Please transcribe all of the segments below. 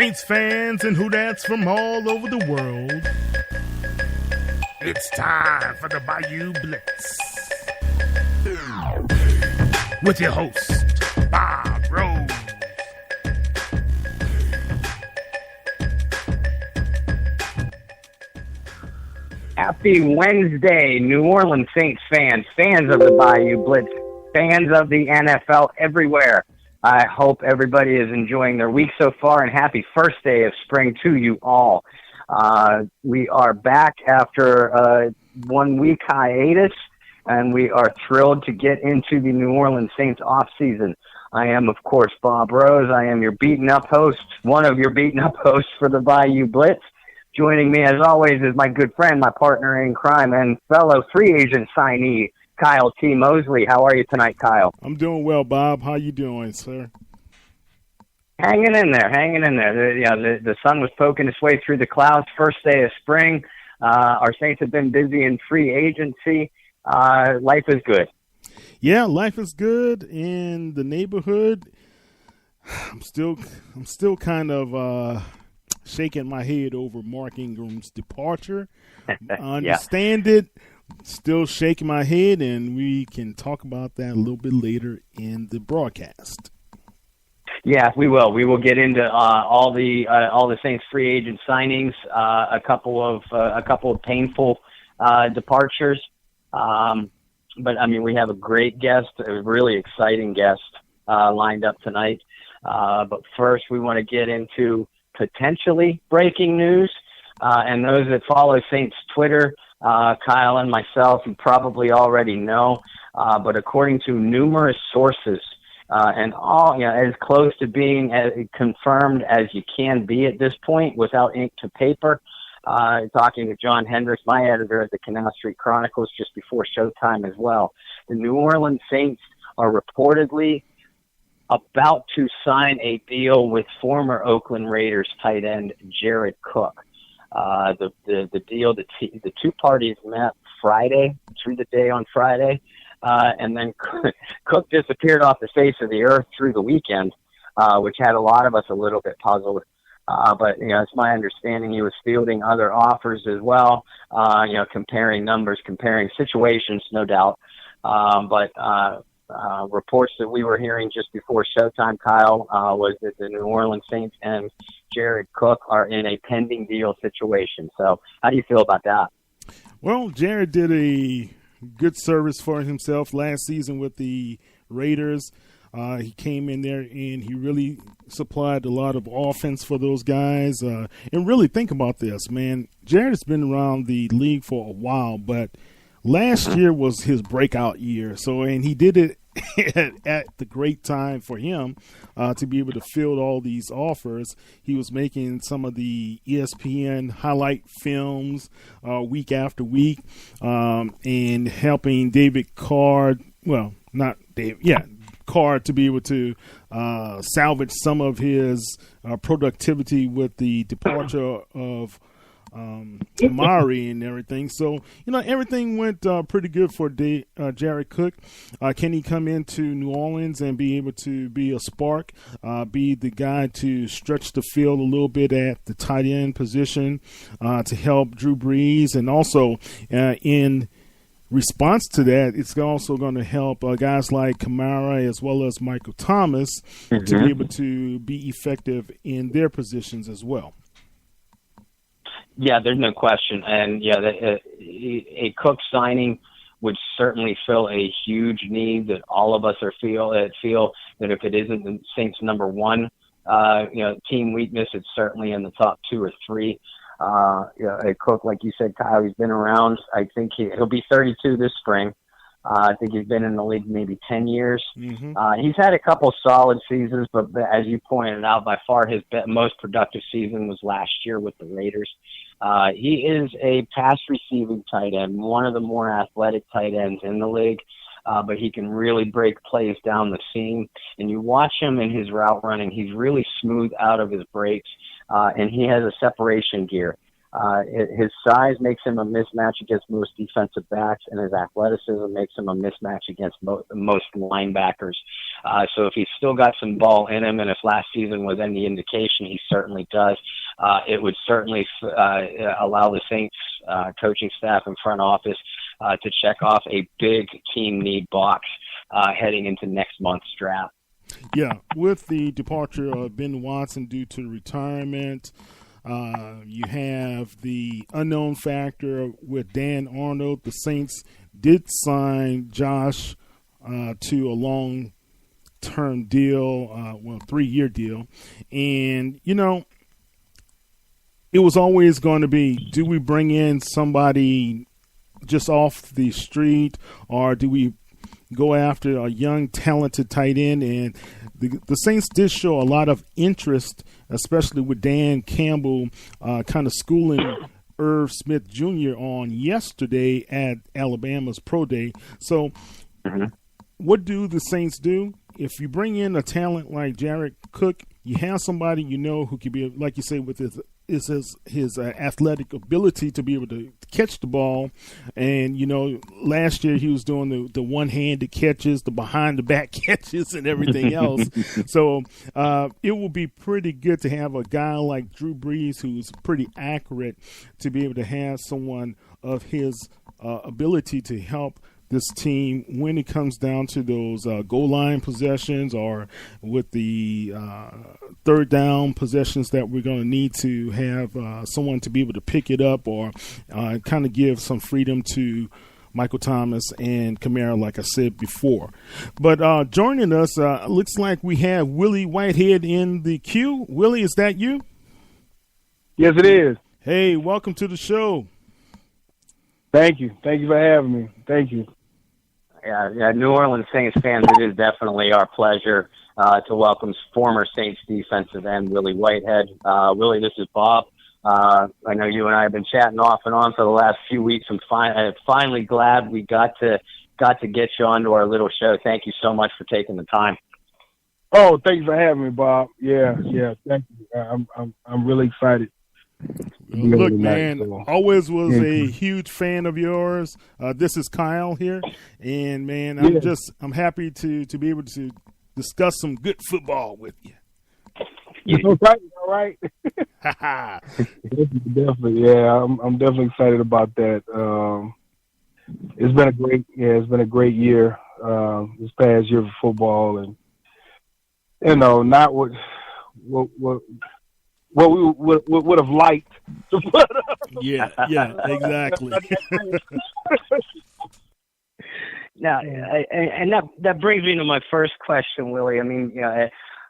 Saints fans and who-dats from all over the world. It's time for the Bayou Blitz. With your host, Bob Rose. Happy Wednesday, New Orleans Saints fans, fans of the Bayou Blitz, fans of the NFL everywhere. I hope everybody is enjoying their week so far, and happy first day of spring to you all. We are back after a 1 week hiatus, and we are thrilled to get into the New Orleans Saints off season. I am, of course, Bob Rose. I am your beaten up host, one of your beaten up hosts for the Bayou Blitz. Joining me, as always, is my good friend, my partner in crime, and fellow free agent signee, Kyle T. Mosley. How are you tonight, Kyle? I'm doing well, Bob. How you doing, sir? Hanging in there. The sun was poking its way through the clouds. First day of spring. Our Saints have been busy in free agency. Life is good. Yeah, life is good in the neighborhood. I'm still kind of shaking my head over Mark Ingram's departure. I understand it. Still shaking my head, and we can talk about that a little bit later in the broadcast. Yeah, we will. We will get into all the Saints free agent signings, a couple of painful departures. But I mean, we have a great guest, a really exciting guest lined up tonight. But first, we want to get into potentially breaking news, and those that follow Saints Twitter. Kyle and myself, you probably already know, but according to numerous sources, and all, as close to being confirmed as you can be at this point without ink to paper, talking to John Hendricks, my editor at the Canal Street Chronicles, just before showtime as well. The New Orleans Saints are reportedly about to sign a deal with former Oakland Raiders tight end Jared Cook. The deal, the two parties met Friday, through the day on Friday, and then Cook disappeared off the face of the earth through the weekend, which had a lot of us a little bit puzzled. But, it's my understanding he was fielding other offers as well, comparing numbers, comparing situations, no doubt. But reports that we were hearing just before showtime, Kyle, was that the New Orleans Saints and Jared Cook are in a pending deal situation. So how do you feel about that? Well, Jared did a good service for himself last season with the Raiders. He came in there and he really supplied a lot of offense for those guys. And really think about this, man. Jared's been around the league for a while, but last year was his breakout year. And he did it at the great time for him to be able to field all these offers. He was making some of the ESPN highlight films week after week, and helping David Carr, Carr, to be able to salvage some of his productivity with the departure of Amari and everything. So, everything went pretty good for Jared Cook. Can he come into New Orleans and be able to be a spark, be the guy to stretch the field a little bit at the tight end position to help Drew Brees? And also in response to that, it's also going to help guys like Kamara as well as Michael Thomas to be able to be effective in their positions as well. Yeah, there's no question. And, a Cook signing would certainly fill a huge need that all of us feel that if it isn't the Saints' number one, team weakness, it's certainly in the top 2 or 3. A Cook, like you said, Kyle, he's been around. I think he'll be 32 this spring. I think he's been in the league maybe 10 years. He's had a couple solid seasons, but as you pointed out, by far his most productive season was last year with the Raiders. He is a pass receiving tight end, one of the more athletic tight ends in the league, but he can really break plays down the seam. And you watch him in his route running, he's really smooth out of his breaks, and he has a separation gear. His size makes him a mismatch against most defensive backs, and his athleticism makes him a mismatch against most linebackers. So if he's still got some ball in him, and if last season was any indication, he certainly does. It would certainly allow the Saints coaching staff and front office to check off a big team need box heading into next month's draft. Yeah, with the departure of Ben Watson due to retirement, you have the unknown factor with Dan Arnold. The Saints did sign Josh to a long-term deal, 3-year deal. And, it was always going to be, do we bring in somebody just off the street, or do we go after a young, talented tight end? And the Saints did show a lot of interest, especially with Dan Campbell kind of schooling Irv Smith Jr. on yesterday at Alabama's Pro Day. So what do the Saints do? If you bring in a talent like Jared Cook, you have somebody who can be, like you say, with his athletic ability to be able to catch the ball. And, last year he was doing the one-handed catches, the behind-the-back catches and everything else. So it will be pretty good to have a guy like Drew Brees, who's pretty accurate, to be able to have someone of his ability to help this team when it comes down to those goal line possessions, or with the third down possessions that we're going to need to have someone to be able to pick it up, or kind of give some freedom to Michael Thomas and Kamara, like I said before. But joining us, looks like we have Willie Whitehead in the queue. Willie, is that you? Yes, it is. Hey, welcome to the show. Thank you. Thank you for having me. Thank you. Yeah, New Orleans Saints fans, it is definitely our pleasure to welcome former Saints defensive end Willie Whitehead. Willie, this is Bob. I know you and I have been chatting off and on for the last few weeks. I'm finally glad we got to get you onto our little show. Thank you so much for taking the time. Oh, thank you for having me, Bob. Yeah. Thank you. I'm really excited. Look, man, always was a huge fan of yours. This is Kyle here, and man, I'm happy to be able to discuss some good football with you. All right. Definitely, yeah. I'm definitely excited about that. It's been a great year. This past year for football, and not what we would have liked to put up. Yeah, exactly. Now, and that brings me to my first question, Willie. I mean,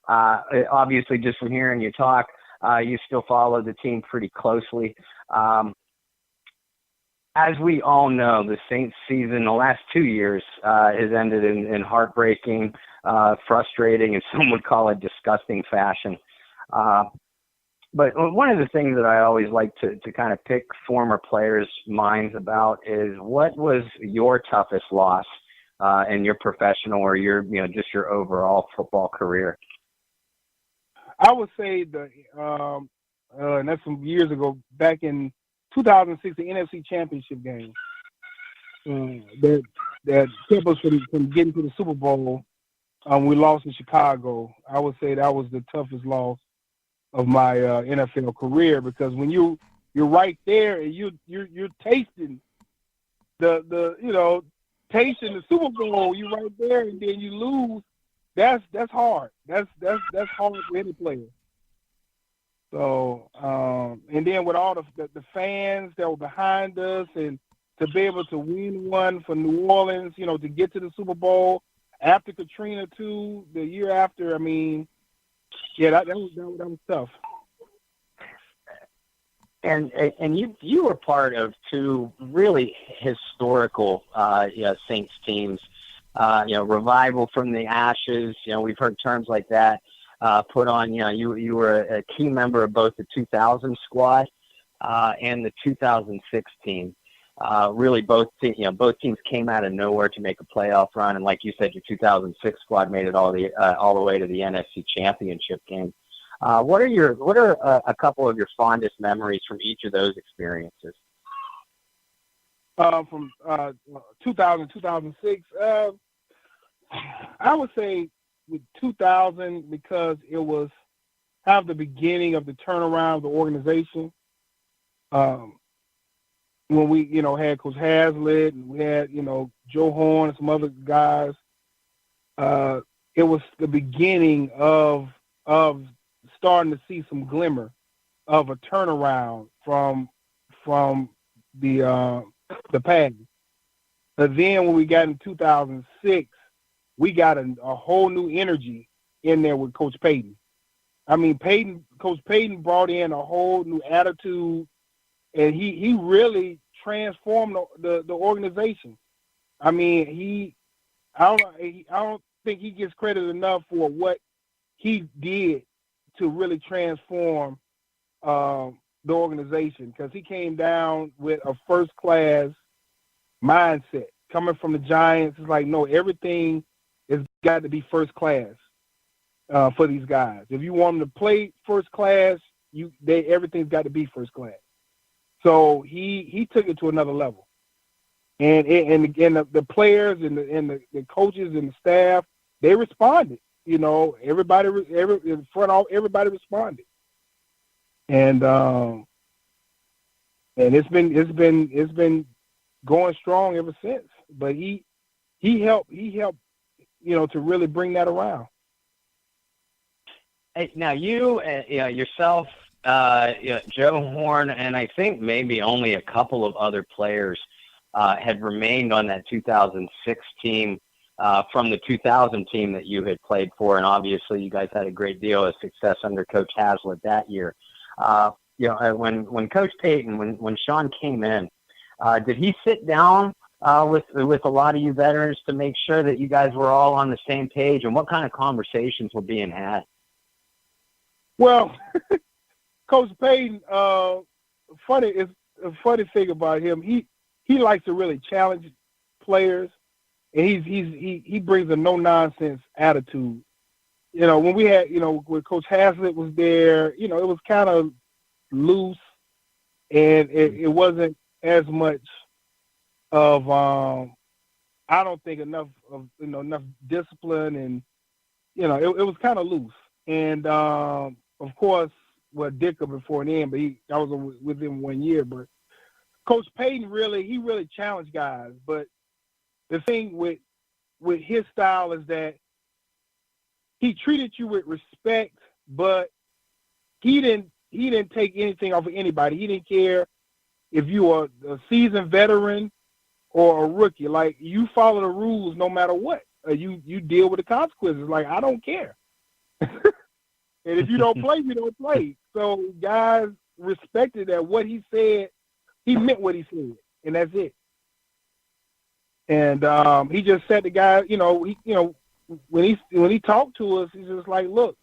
obviously, just from hearing you talk, you still follow the team pretty closely. As we all know, the Saints season, the last 2 years, has ended in heartbreaking, frustrating, and some would call it disgusting fashion. But one of the things that I always like to kind of pick former players' minds about is, what was your toughest loss in your professional or just your overall football career? I would say and that's some years ago, back in 2006, the NFC Championship game that kept us from getting to the Super Bowl. We lost in Chicago. I would say that was the toughest loss of my NFL career, because when you're right there and you're tasting tasting the Super Bowl, you're right there, and then you lose. That's hard. That's hard for any player. So and then with all the fans that were behind us, and to be able to win one for New Orleans, to get to the Super Bowl after Katrina too, the year after. I mean, yeah, that was tough. And you were part of two really historical Saints teams. Revival from the ashes. We've heard terms like that put on. You were a key member of both the 2000 squad and the 2006 team. Really, both teams came out of nowhere to make a playoff run, and like you said, your 2006 squad made it all the way to the NFC Championship game. What are a couple of your fondest memories from each of those experiences? From 2000, 2006, I would say with 2000 because it was kind of the beginning of the turnaround of the organization. When we, had Coach Hazlitt and we had, Joe Horn and some other guys, it was the beginning of starting to see some glimmer of a turnaround from the past. But then when we got in 2006, we got a whole new energy in there with Coach Payton. I mean, Coach Payton brought in a whole new attitude, and he really transformed the organization. I mean, I don't think he gets credit enough for what he did to really transform the organization, because he came down with a first-class mindset. Coming from the Giants, it's like, no, everything has got to be first class for these guys. If you want them to play first class, everything's got to be first class. So he took it to another level, and the players and the coaches and the staff, they responded. Everybody responded, and it's been going strong ever since. But he helped to really bring that around. Hey, now you yourself, Joe Horn, and I think maybe only a couple of other players had remained on that 2006 team from the 2000 team that you had played for, and obviously you guys had a great deal of success under Coach Hazlitt that year. When Coach Payton, when Sean came in, did he sit down with a lot of you veterans to make sure that you guys were all on the same page, and what kind of conversations were being had? Well, Coach Payton, funny thing about him, he likes to really challenge players, and he brings a no nonsense attitude. When we had, when Coach Hazlitt was there, it was kind of loose, and it wasn't as much of I don't think enough discipline, and it was kind of loose. And of course, Dicker before then, but I was within 1 year. But Coach Payton really challenged guys. But the thing with his style is that he treated you with respect, but he didn't take anything off of anybody. He didn't care if you are a seasoned veteran or a rookie. Like, you follow the rules no matter what. You deal with the consequences. Like, I don't care. And if you don't play, you don't play. So guys respected that what he said, he meant what he said, and that's it. And he just said the guy, when he talked to us, he's just like, look,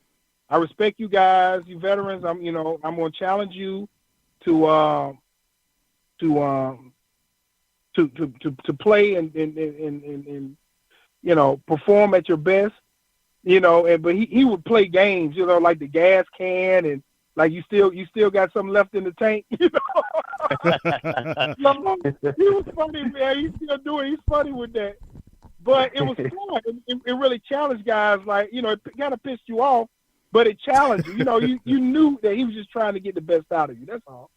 I respect you guys, you veterans. I'm going to challenge you to play and perform at your best. But he would play games, like the gas can, and like you still got something left in the tank, He was funny, man. He's still doing. He's funny with that. But it was fun. It really challenged guys. Like, it kind of pissed you off, but it challenged you. You knew that he was just trying to get the best out of you. That's all.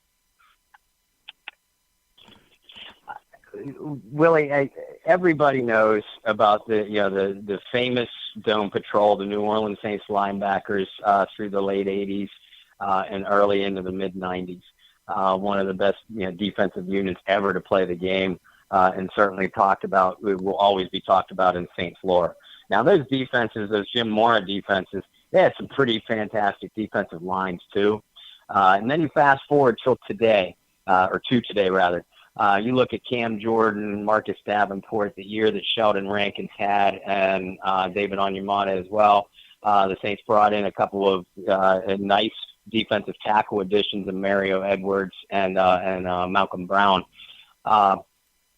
Willie, everybody knows about the famous Dome Patrol, the New Orleans Saints linebackers through the late 80s and early into the mid-90s. One of the best defensive units ever to play the game, and certainly will always be talked about in Saints lore. Now, those defenses, those Jim Mora defenses, they had some pretty fantastic defensive lines too. And then you fast forward till today, or to today rather. You look at Cam Jordan, Marcus Davenport, the year that Sheldon Rankins had, and David Onyemata as well. The Saints brought in a couple of nice defensive tackle additions in Mario Edwards and Malcolm Brown.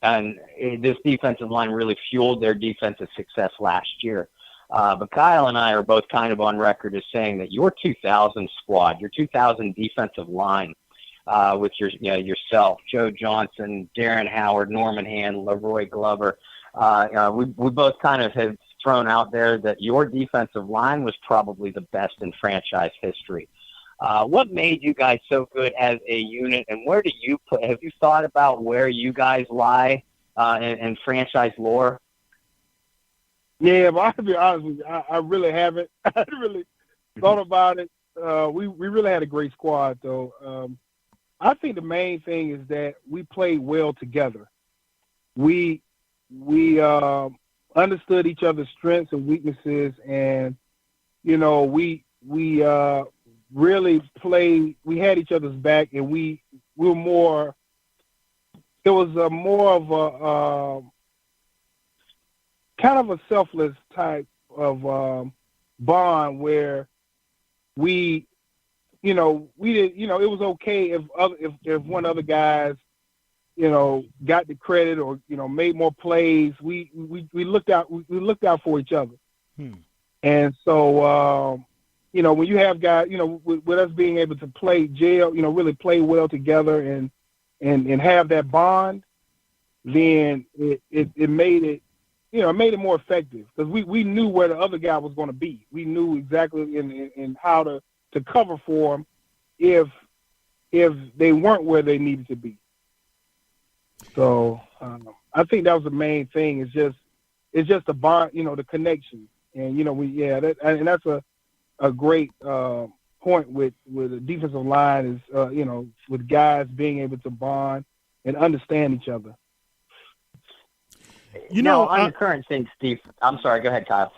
And this defensive line really fueled their defensive success last year. But Kyle and I are both kind of on record as saying that your 2000 squad, your 2000 defensive line, with yourself, Joe Johnson, Darren Howard, Norman Hand, Leroy Glover, we both kind of have thrown out there that your defensive line was probably the best in franchise history. What made you guys so good as a unit, and where do you put? Have you thought about where you guys lie in franchise lore? Yeah, but I have to be honest with you, I really haven't. I haven't really thought about it. We really had a great squad, though. I think the main thing is that we played well together. We understood each other's strengths and weaknesses, and we really played. We had each other's back, and we were more. There was more of a kind of a selfless type of bond where we did. It was okay if one other guys, got the credit or made more plays. We looked out. We looked out for each other. And so when you have guys, with us being able to play really play well together and have that bond, then it made it. It made it more effective because we knew where the other guy was going to be. We knew exactly in how to cover for them if they weren't where they needed to be. So I think that was the main thing. It's just the bond, the connection, and and that's a great point with the defensive line is with guys being able to bond and understand each other. On the current thing, Steve. I'm sorry. Go ahead, Kyle.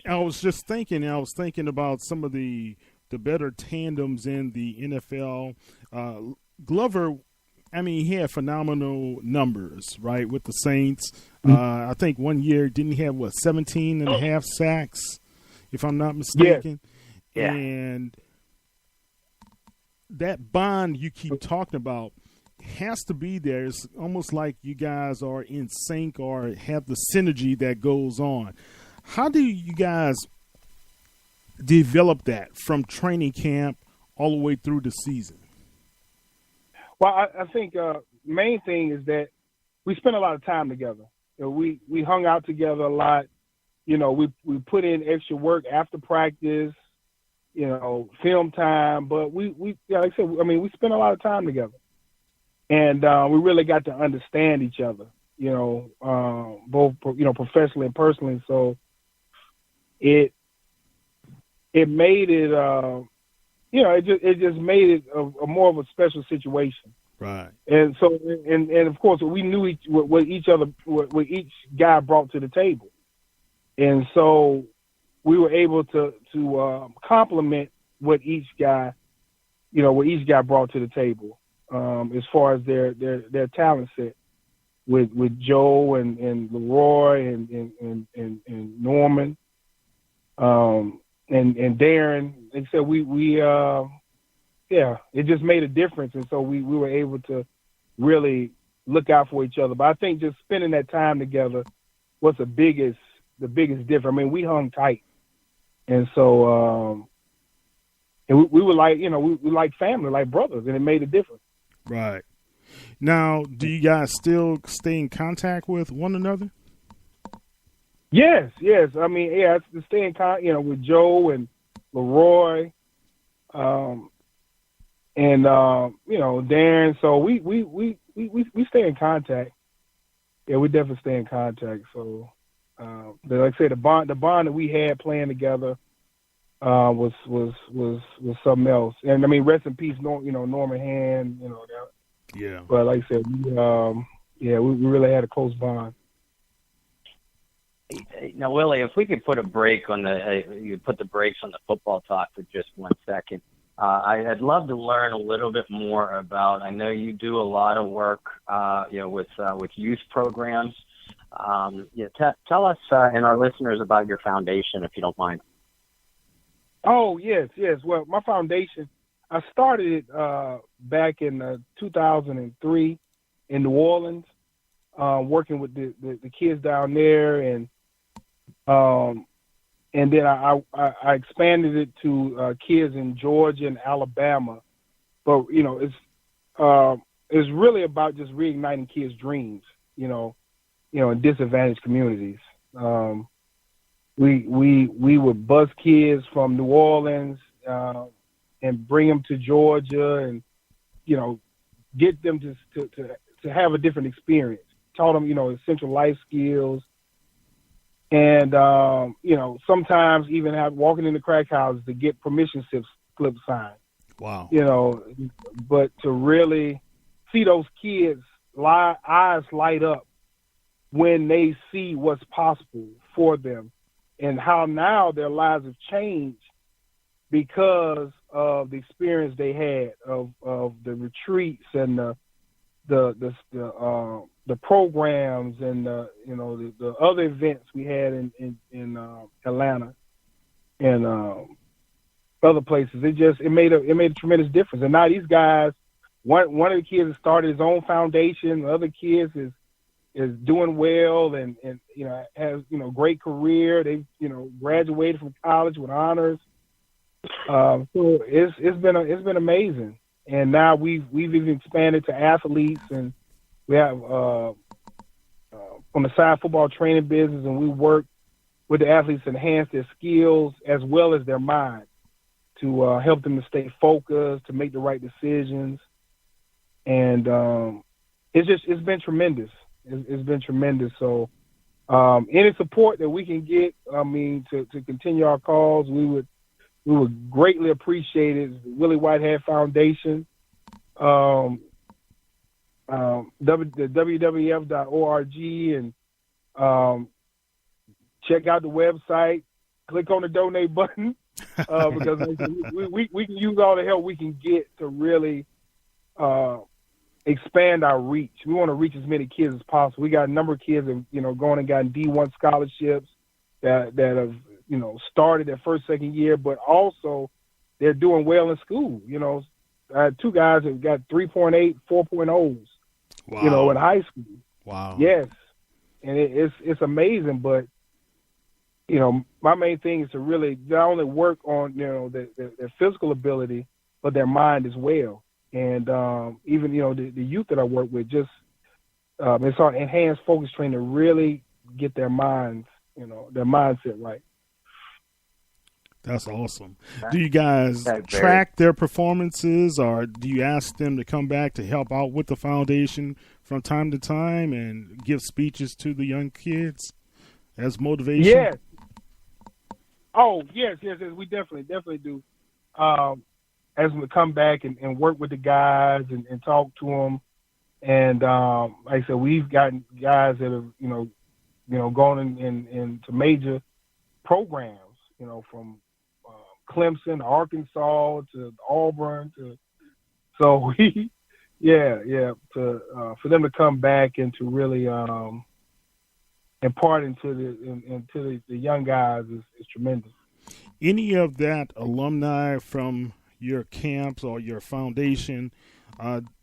I was just thinking. I was thinking about some of the better tandems in the NFL. Glover, he had phenomenal numbers, right, with the Saints. I think one year didn't he have 17 and a half sacks, if I'm not mistaken. Yeah. And that bond you keep talking about has to be there. It's almost like you guys are in sync or have the synergy that goes on. How do you guys develop that from training camp all the way through the season? Well, I think main thing is that we spent a lot of time together. We hung out together a lot. We put in extra work after practice, film time. But we like I said, we spent a lot of time together. And we really got to understand each other, both professionally and personally. So it made it, it just made it a more of a special situation. Right. And so, and of course, we knew what each guy brought to the table, and so we were able to complement what each guy brought to the table. As far as their talent set with Joe and Leroy and Norman, and Darren, like I said, it just made a difference. And so we were able to really look out for each other. But I think just spending that time together was the biggest difference. We hung tight. And so, and we were like, we like family, like brothers, and it made a difference. Right. Now, do you guys still stay in contact with one another? Yes. To stay in contact, with Joe and Leroy, and Darren. So we stay in contact. Yeah, we definitely stay in contact. So, like I said, the bond that we had playing together was something else. And rest in peace, Norman Hand, that. Yeah. But like I said, we really had a close bond. Now, Willie, if we could put a break on you put the brakes on the football talk for just 1 second. I'd love to learn a little bit more about. I know you do a lot of work, with youth programs. Tell us and our listeners about your foundation, if you don't mind. Oh, yes. Well, my foundation, I started it back in 2003 in New Orleans, working with the kids down there. And and then I expanded it to kids in Georgia and Alabama. But it's really about just reigniting kids' dreams. In disadvantaged communities. We would bus kids from New Orleans and bring them to Georgia, and get them to have a different experience. Taught them essential life skills, and sometimes even walking in the crack houses to get permission slip signed. Wow. But to really see those kids' eyes light up when they see what's possible for them, and how now their lives have changed because of the experience they had of the retreats and the programs and the other events we had in Atlanta and other places. It made a tremendous difference. And now these guys, one of the kids has started his own foundation. The other kids is doing well and has great career. They graduated from college with honors. So it's been amazing. And now we've even expanded to athletes, and we have on the side football training business, and we work with the athletes to enhance their skills as well as their mind to help them to stay focused, to make the right decisions. And it's been tremendous. It's been tremendous. So any support that we can get, to continue our cause, we would greatly appreciate it. The Willie Whitehead Foundation, the WWF.org, and check out the website. Click on the donate button because we can use all the help we can get to really expand our reach. We want to reach as many kids as possible. We got a number of kids that going and gotten D1 scholarships that have started their first, second year, but also they're doing well in school. I had two guys that got 3.8, 4.0s. Wow. In high school. Wow. Yes, and it's amazing. But my main thing is to really not only work on their physical ability, but their mind as well. And even the youth that I work with, just it's on enhanced focus training to really get their minds, their mindset right. That's awesome. Do you guys track their performances, or do you ask them to come back to help out with the foundation from time to time and give speeches to the young kids as motivation? Yes. Oh, yes. We definitely do. As we come back and work with the guys and talk to them. And like I said, we've gotten guys that have, gone into major programs, from Clemson to Arkansas to Auburn so we, for them to come back and to really impart into the young guys is tremendous. Any of that alumni from your camps or your foundation,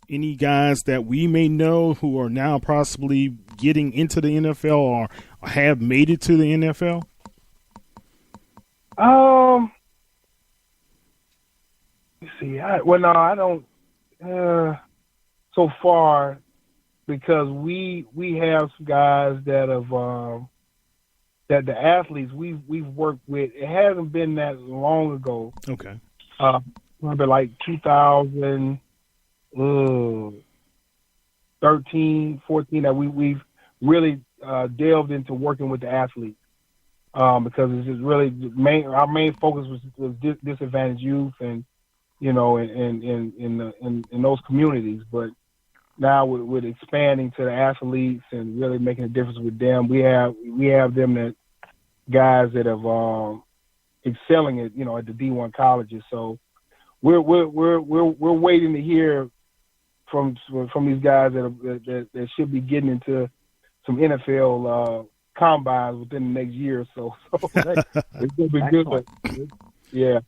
any guys that we may know who are now possibly getting into the NFL or have made it to the NFL? Let's see. I don't. So far, because we have some guys that have that the athletes we've worked with. It hasn't been that long ago. Okay. Remember, like 2013, 14, that we've really delved into working with the athletes because it's just really our main focus was disadvantaged youth and in those communities. But now with expanding to the athletes and really making a difference with them, we have them that guys that have excelling at at the D1 colleges. So we're waiting to hear from these guys that should be getting into some NFL combines within the next year or so. So it's gonna be good. But, yeah.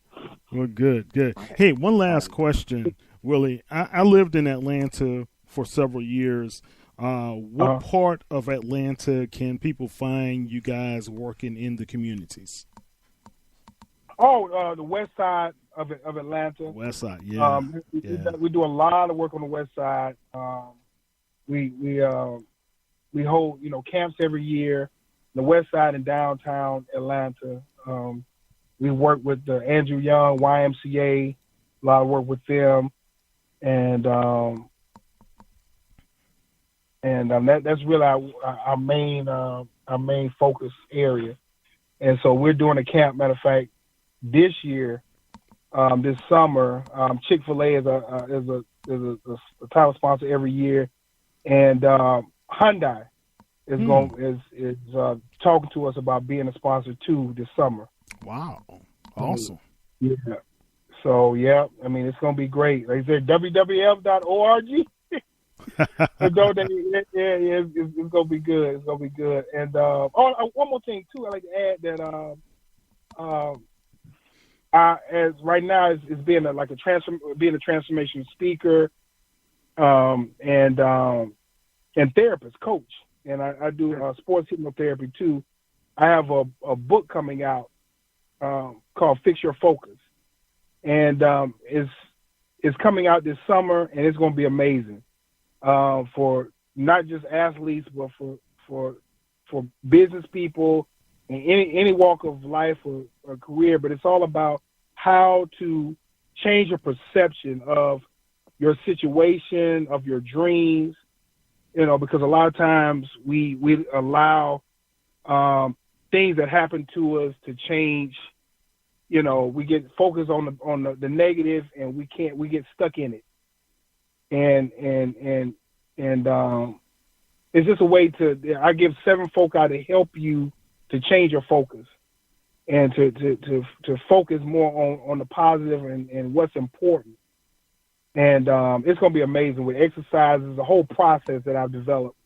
Well, good. Hey, one last question, Willie. I lived in Atlanta for several years. What part of Atlanta can people find you guys working in the communities? The west side of Atlanta. West side, yeah. We do a lot of work on the west side. We hold camps every year. The west side in downtown Atlanta. We work with the Andrew Young YMCA. A lot of work with them, and that's really our main focus area. And so we're doing a camp. Matter of fact, this year, this summer, Chick-fil-A is a title sponsor every year, and Hyundai is talking to us about being a sponsor too this summer. Wow, awesome. Yeah. So I mean it's gonna be great. Like I said, wwf.org. It's gonna be good. It's gonna be good. And one more thing too, I'd like to add that as right now is being a transformation speaker, and therapist, coach, and I do sports hypnotherapy too. I have a book coming out called Fix Your Focus, and it's coming out this summer, and it's going to be amazing for not just athletes, but for business people in any walk of life or career. But it's all about how to change your perception of your situation, of your dreams. Because a lot of times we allow things that happen to us to change. We get focused on the negative, and we get stuck in it. And it's just a way I give 7 foci to help you to change your focus and to focus more on the positive and what's important. And it's going to be amazing with exercises, the whole process that I've developed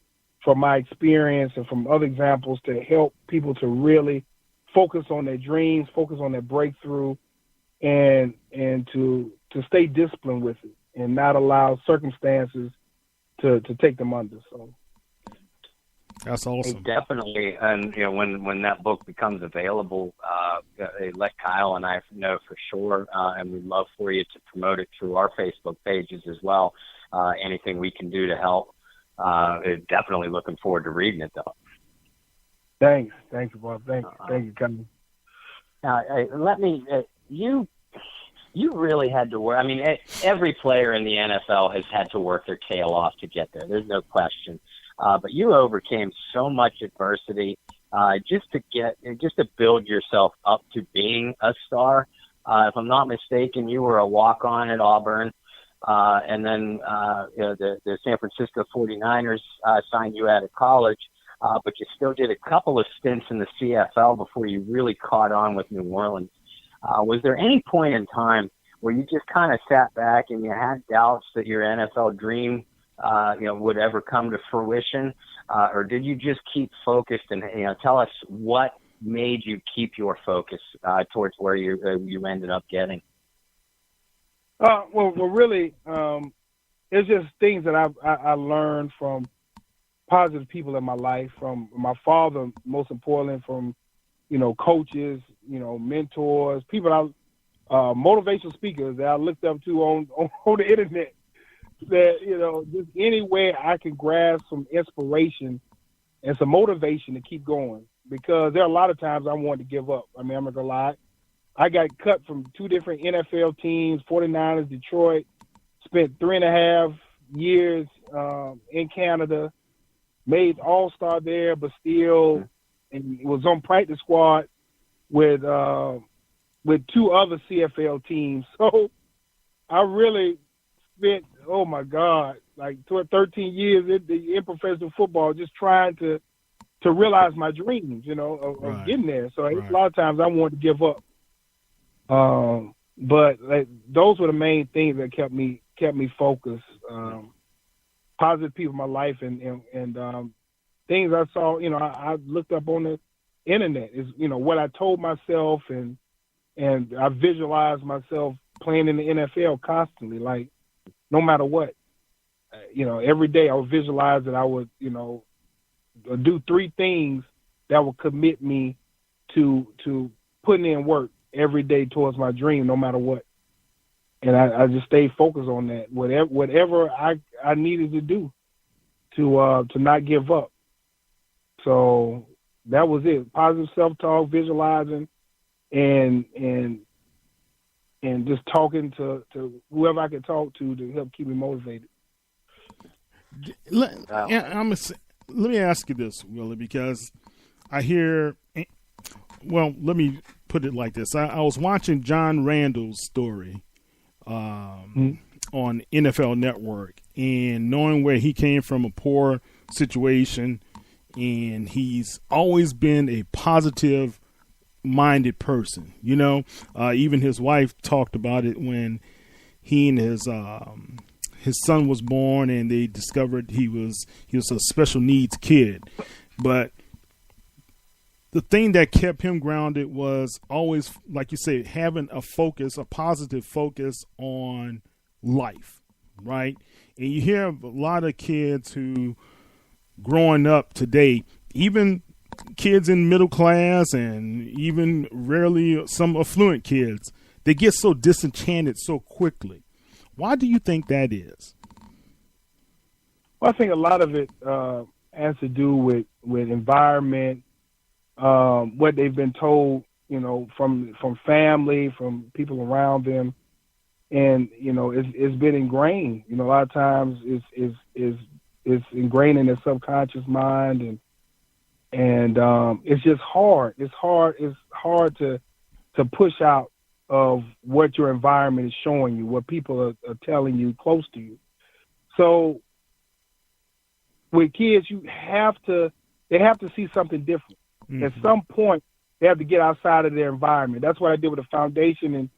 from my experience and from other examples to help people to really focus on their dreams, focus on their breakthrough, and to stay disciplined with it and not allow circumstances to take them under. So that's awesome. Definitely. And when that book becomes available, let Kyle and I know for sure, and we'd love for you to promote it through our Facebook pages as well. Anything we can do to help. Definitely looking forward to reading it, though. Thank you, Bob. Thank you, Kevin. Let me. You really had to work. I mean, every player in the NFL has had to work their tail off to get there. There's no question. But you overcame so much adversity just to build yourself up to being a star. If I'm not mistaken, you were a walk-on at Auburn, and then the San Francisco 49ers signed you out of college. But you still did a couple of stints in the CFL before you really caught on with New Orleans. Was there any point in time where you just kind of sat back and you had doubts that your NFL dream, would ever come to fruition, or did you just keep focused? And tell us what made you keep your focus towards where you ended up getting. Well, really, it's just things that I learned from positive people in my life, from my father, most importantly, from coaches, mentors, people motivational speakers that I looked up to on the internet. That just any way I can grasp some inspiration and some motivation to keep going, because there are a lot of times I wanted to give up. I mean, I'm not gonna lie, I got cut from 2 different NFL teams, 49ers, Detroit. Spent 3.5 years in Canada. Made All-Star there, but still, and was on practice squad with 2 other CFL teams. So I really spent, oh my God, like 13 years in professional football, just trying to realize my dreams, of getting there. So a lot of times I wanted to give up. But those were the main things that kept me focused. Positive people in my life and things I saw, I looked up on the internet is, what I told myself and I visualized myself playing in the NFL constantly, like no matter what, every day I would visualize that I would, do 3 things that would commit me to putting in work every day towards my dream, no matter what. And I just stayed focused on that. Whatever I needed to do to not give up. So that was it. Positive self-talk, visualizing, and just talking to whoever I could talk to help keep me motivated. Let me ask you this, Willie, because I hear. Well, let me put it like this. I was watching John Randall's story on NFL Network, and knowing where he came from, a poor situation, and he's always been a positive-minded person. You know, even his wife talked about it when he and his son was born, and they discovered he was a special needs kid, but the thing that kept him grounded was always, like you said, having a positive focus on life, right? And you hear a lot of kids who, growing up today, even kids in middle class and even rarely some affluent kids, they get so disenchanted so quickly. Why do you think that is? Well, I think a lot of it has to do with environment, what they've been told, you know, from family, from people around them, and you know, it's been ingrained. You know, a lot of times it's ingrained in their subconscious mind, and it's just hard. It's hard to push out of what your environment is showing you, what people are telling you close to you. So with kids, they have to see something different. Mm-hmm. At some point, they have to get outside of their environment. That's what I did with the foundation,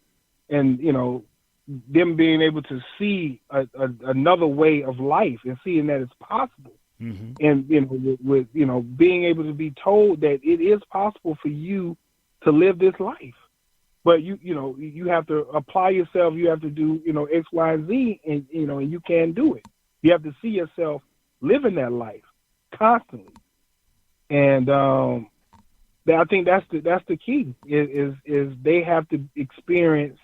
and you know, them being able to see another way of life and seeing that it's possible. Mm-hmm. And you know, with you know, being able to be told that it is possible for you to live this life, but you have to apply yourself. You have to do, you know, X, Y, and Z, and you know, and you can do it. You have to see yourself living that life constantly, and I think that's the key is they have to experience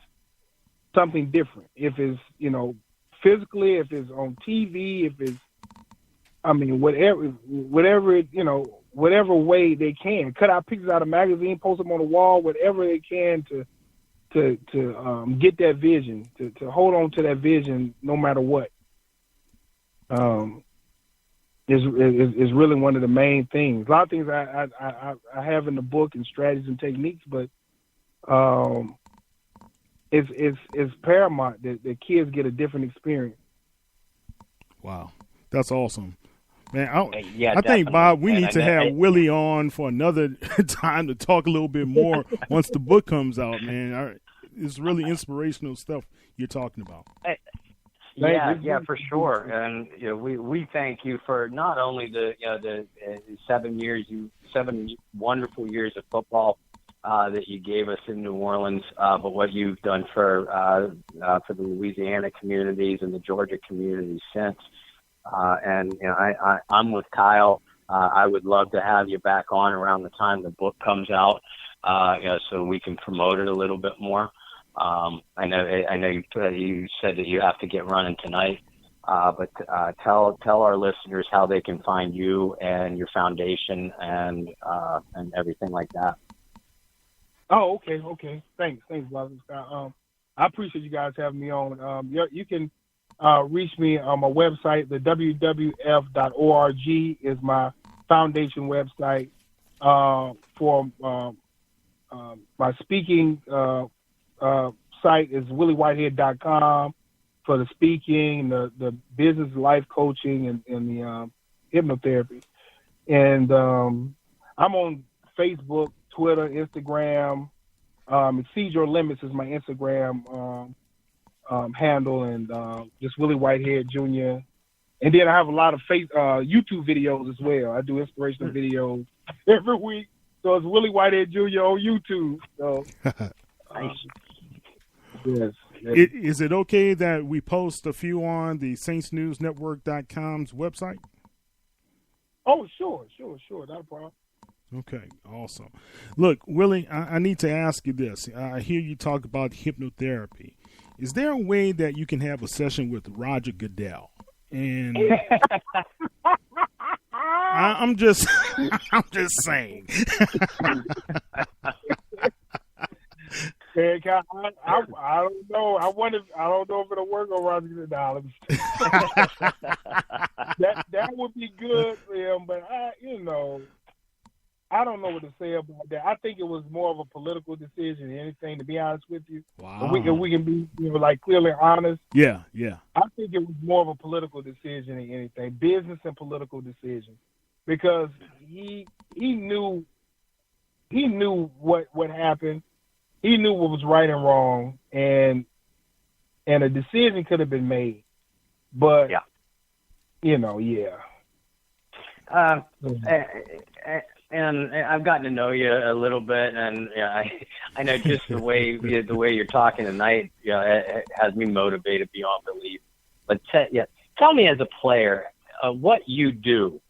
something different. If it's, you know, physically, if it's on TV, if it's, I mean, whatever, you know, whatever way they can, cut out pictures out of magazine, post them on the wall, whatever they can to get that vision, to hold on to that vision no matter what. Is really one of the main things. A lot of things I have in the book and strategies and techniques, but it's paramount that kids get a different experience. Wow, that's awesome, man. I think, Bob, we need to have Willie on for another time to talk a little bit more once the book comes out, man. It's really inspirational stuff you're talking about. Yeah, for sure. And you know, we thank you for not only the 7 wonderful years of football that you gave us in New Orleans, but what you've done for the Louisiana communities and the Georgia communities since. And you know, I'm with Kyle. I would love to have you back on around the time the book comes out, you know, so we can promote it a little bit more. I know you said that you have to get running tonight, but tell our listeners how they can find you and your foundation and everything like that. Oh, okay. Thanks, Brother Scott. I appreciate you guys having me on. You can reach me on my website. The WWF.org is my foundation website for my speaking. Site is williewhitehead.com for the speaking, the business life coaching, and the hypnotherapy. And I'm on Facebook, Twitter, Instagram. Exceed Your Limits is my Instagram handle, and just Willie Whitehead Jr. And then I have a lot of YouTube videos as well. I do inspirational videos every week. So it's Willie Whitehead Jr. on YouTube. So. Yes. Is it okay that we post a few on the SaintsNewsNetwork.com's website? Oh, sure. Not a problem. Okay, awesome. Look, Willie, I need to ask you this. I hear you talk about hypnotherapy. Is there a way that you can have a session with Roger Goodell? And I'm just, I'm just saying. I don't know. I don't know if it'll work on Roger Goodell. That would be good for him, but I don't know what to say about that. I think it was more of a political decision than anything, to be honest with you. Wow. We can be clearly honest. Yeah. I think it was more of a political decision than anything, business and political decision, because he knew what happened. He knew what was right and wrong, and a decision could have been made. But And I've gotten to know you a little bit, and I know just the way you're talking tonight, it has me motivated beyond belief. But tell me, as a player, what you do.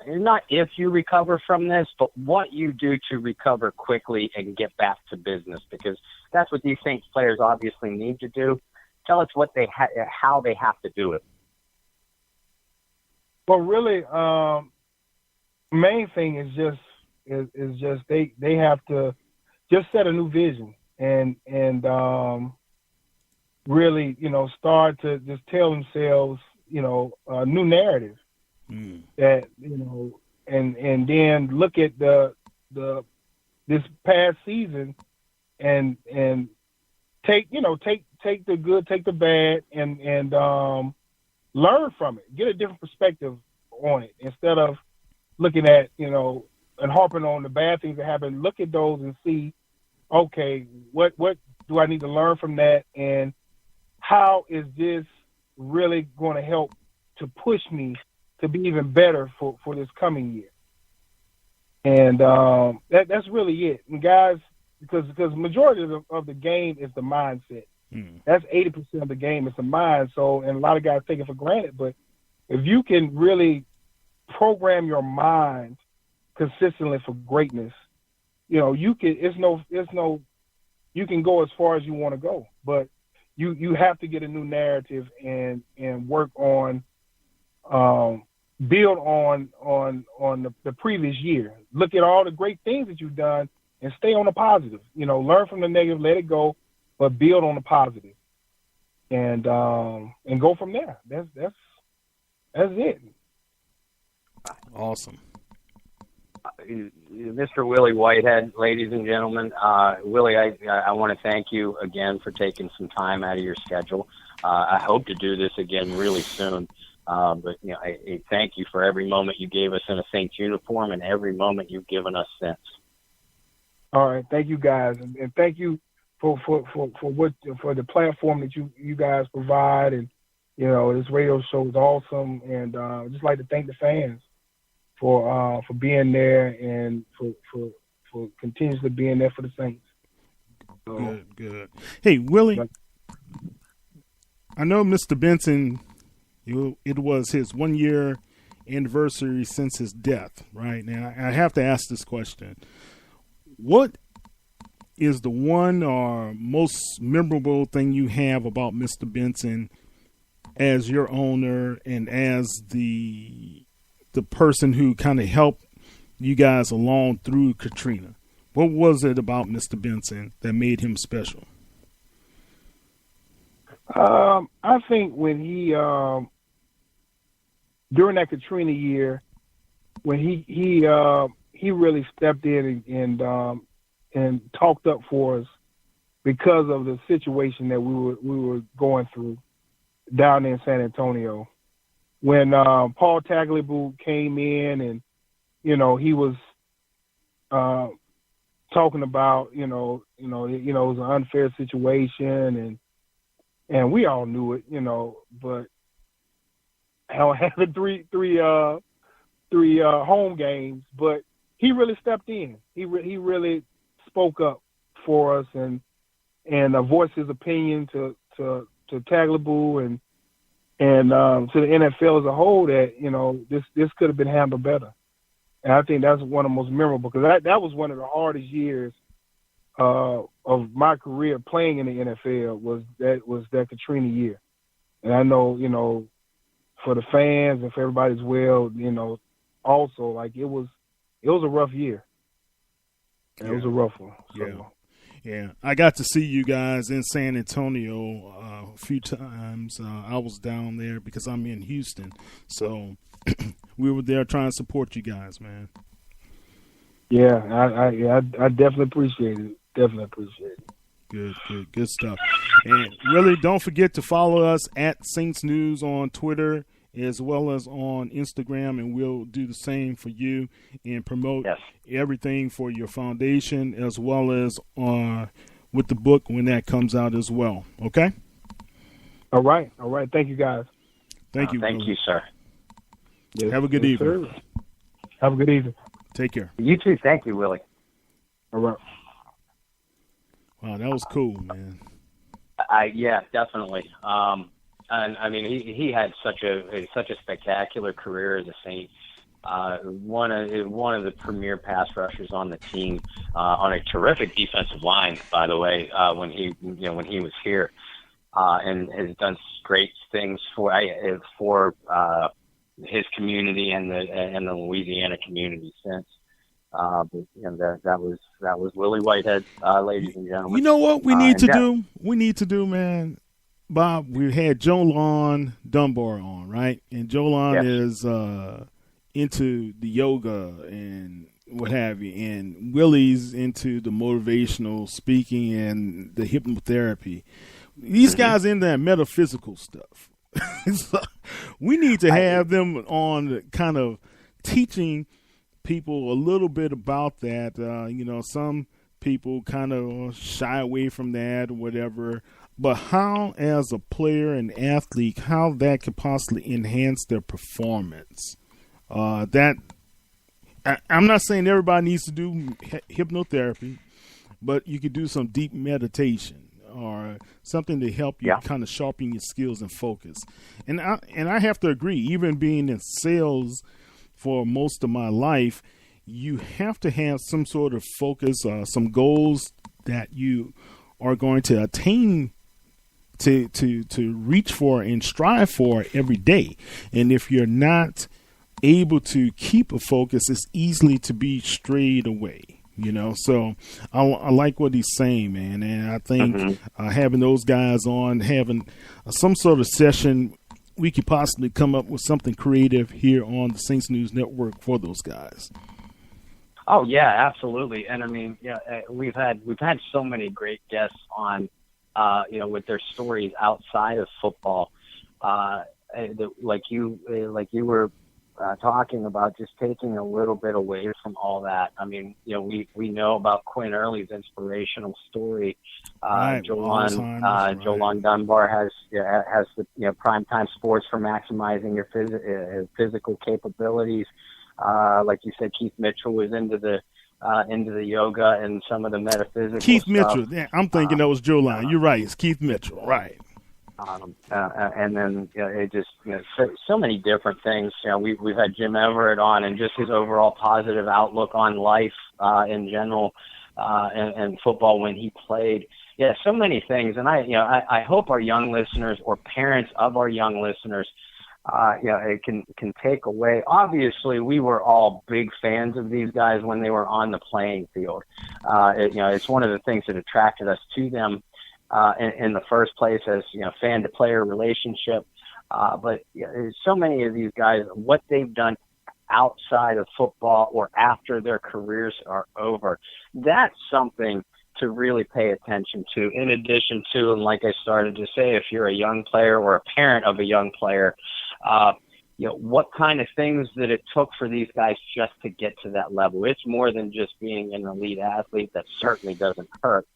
Not if you recover from this, but what you do to recover quickly and get back to business, because that's what these Saints players obviously need to do. Tell us what how they have to do it. Well, really, main thing is just they have to just set a new vision and really start to just tell themselves a new narrative that and then look at this past season and take the good, take the bad, and learn from it, get a different perspective on it instead of looking at, and harping on the bad things that happen. Look at those and see, okay, what do I need to learn from that, and how is this really going to help to push me to be even better for this coming year? And that's really it. And guys, because majority of the game is the mindset. That's 80% of the game is the mind. So, and a lot of guys take it for granted, but if you can really program your mind consistently for greatness, you can. You can go as far as you want to go, but you have to get a new narrative and work on, build on the previous year. Look at all the great things that you've done and stay on the positive. Learn from the negative, let it go, but build on the positive, and go from there. That's it. Awesome. Mr. Willie Whitehead, ladies and gentlemen. Willie, I want to thank you again for taking some time out of your schedule. I hope to do this again really soon. But I thank you for every moment you gave us in a Saints uniform and every moment you've given us since. All right, thank you guys, and thank you for the platform that you guys provide, and this radio show is awesome, and I'd just like to thank the fans for being there and for continuously being there for the Saints. So, Good. Hey, Willie, I know Mr. Benson, it was his 1 year anniversary since his death, right? Now, I have to ask this question. What is the one or most memorable thing you have about Mr. Benson as your owner and as the person who kind of helped you guys along through Katrina? What was it about Mr. Benson that made him special? I think when he during that Katrina year, when he really stepped in and talked up for us because of the situation that we were going through down in San Antonio. When Paul Tagliabue came in and he was talking about it was an unfair situation, and we all knew it, but I don't have the three home games, but he really stepped in. He really spoke up for us and voiced his opinion to Tagliabue and to the NFL as a whole that this could have been handled better. And I think that's one of the most memorable, because that was one of the hardest years of my career playing in the NFL, was that Katrina year. And I know, for the fans and for everybody as well, also, like, it was a rough year. Yeah. It was a rough one. So. Yeah. I got to see you guys in San Antonio a few times. I was down there because I'm in Houston. So we were there trying to support you guys, man. Yeah, I definitely appreciate it. Definitely appreciate it. Good stuff. And really, don't forget to follow us at Saints News on Twitter as well as on Instagram, and we'll do the same for you and promote everything for your foundation, as well as with the book when that comes out as well. Okay? All right. Thank you, guys. Thank you. Thank you, sir. Yes, have a good evening. Sir. Have a good evening. Take care. You too. Thank you, Willie. All right. Wow, that was cool, man. Yeah, definitely. And I mean, he had such a spectacular career as a Saint. One of the premier pass rushers on the team, on a terrific defensive line, by the way, when he was here, and has done great things for his community and the Louisiana community since. And that was Willie Whitehead, ladies and gentlemen. You know what we need to do? We need to do, man. Bob, we had Jolon Dunbar on, right? And Jolon is into the yoga and what have you. And Willie's into the motivational speaking and the hypnotherapy. These guys in that metaphysical stuff. So we need to have them on, kind of teaching people a little bit about that. Some people kind of shy away from that or whatever. But how, as a player and athlete, how that could possibly enhance their performance. I'm not saying everybody needs to do hypnotherapy, but you could do some deep meditation or something to help you kind of sharpen your skills and focus. And I have to agree, even being in sales for most of my life, you have to have some sort of focus, some goals that you are going to attain, to reach for and strive for every day. And if you're not able to keep a focus, it's easily to be strayed away. So I like what he's saying, man. And I think having those guys on, having some sort of session, we could possibly come up with something creative here on the Saints News Network for those guys. Oh yeah, absolutely. And I mean, we've had so many great guests on, with their stories outside of football, like you were talking about, just taking a little bit away from all that. I mean, we know about Quinn Early's inspirational story. Jolon Dunbar has the primetime sports for maximizing your physical capabilities. Like you said, Keith Mitchell was into the yoga and some of the metaphysical Keith stuff. Mitchell. Yeah, I'm thinking that was Jolon. You're right. It's Keith Mitchell. Right. And then it just so many different things. We've had Jim Everett on, and just his overall positive outlook on life in general, and football when he played. Yeah, so many things. And I hope our young listeners or parents of our young listeners, it can take away. Obviously, we were all big fans of these guys when they were on the playing field. It's one of the things that attracted us to them in the first place, as fan to player relationship. But so many of these guys, what they've done outside of football or after their careers are over, that's something to really pay attention to. In addition to, and like I started to say, if you're a young player or a parent of a young player, what kind of things that it took for these guys just to get to that level. It's more than just being an elite athlete. That certainly doesn't hurt.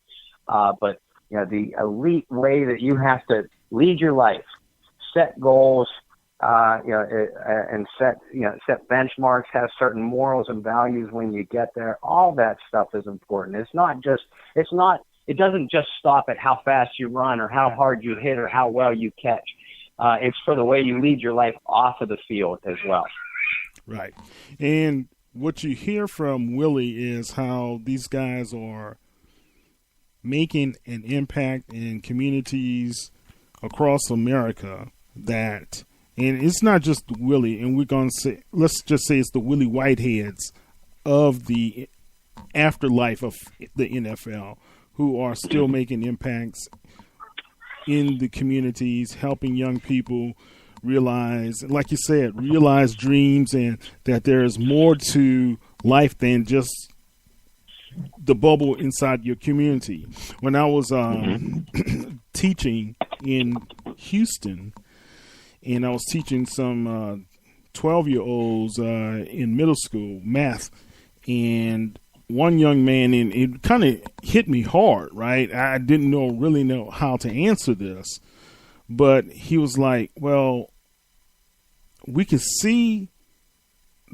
But the elite way that you have to lead your life, set goals, and set benchmarks, have certain morals and values when you get there. All that stuff is important. It doesn't just stop at how fast you run or how hard you hit or how well you catch. It's for the way you lead your life off of the field as well. Right. And what you hear from Willie is how these guys are making an impact in communities across America and it's not just Willie, and we're going to say, let's just say it's the Willie Whiteheads of the afterlife of the NFL who are still making impacts in the communities, helping young people realize, like you said, realize dreams and that there is more to life than just the bubble inside your community. When I was teaching in Houston, and I was teaching some 12-year-olds in middle school math, and one young man, and it kind of hit me hard, right? I didn't really know how to answer this, but he was like, well, we can see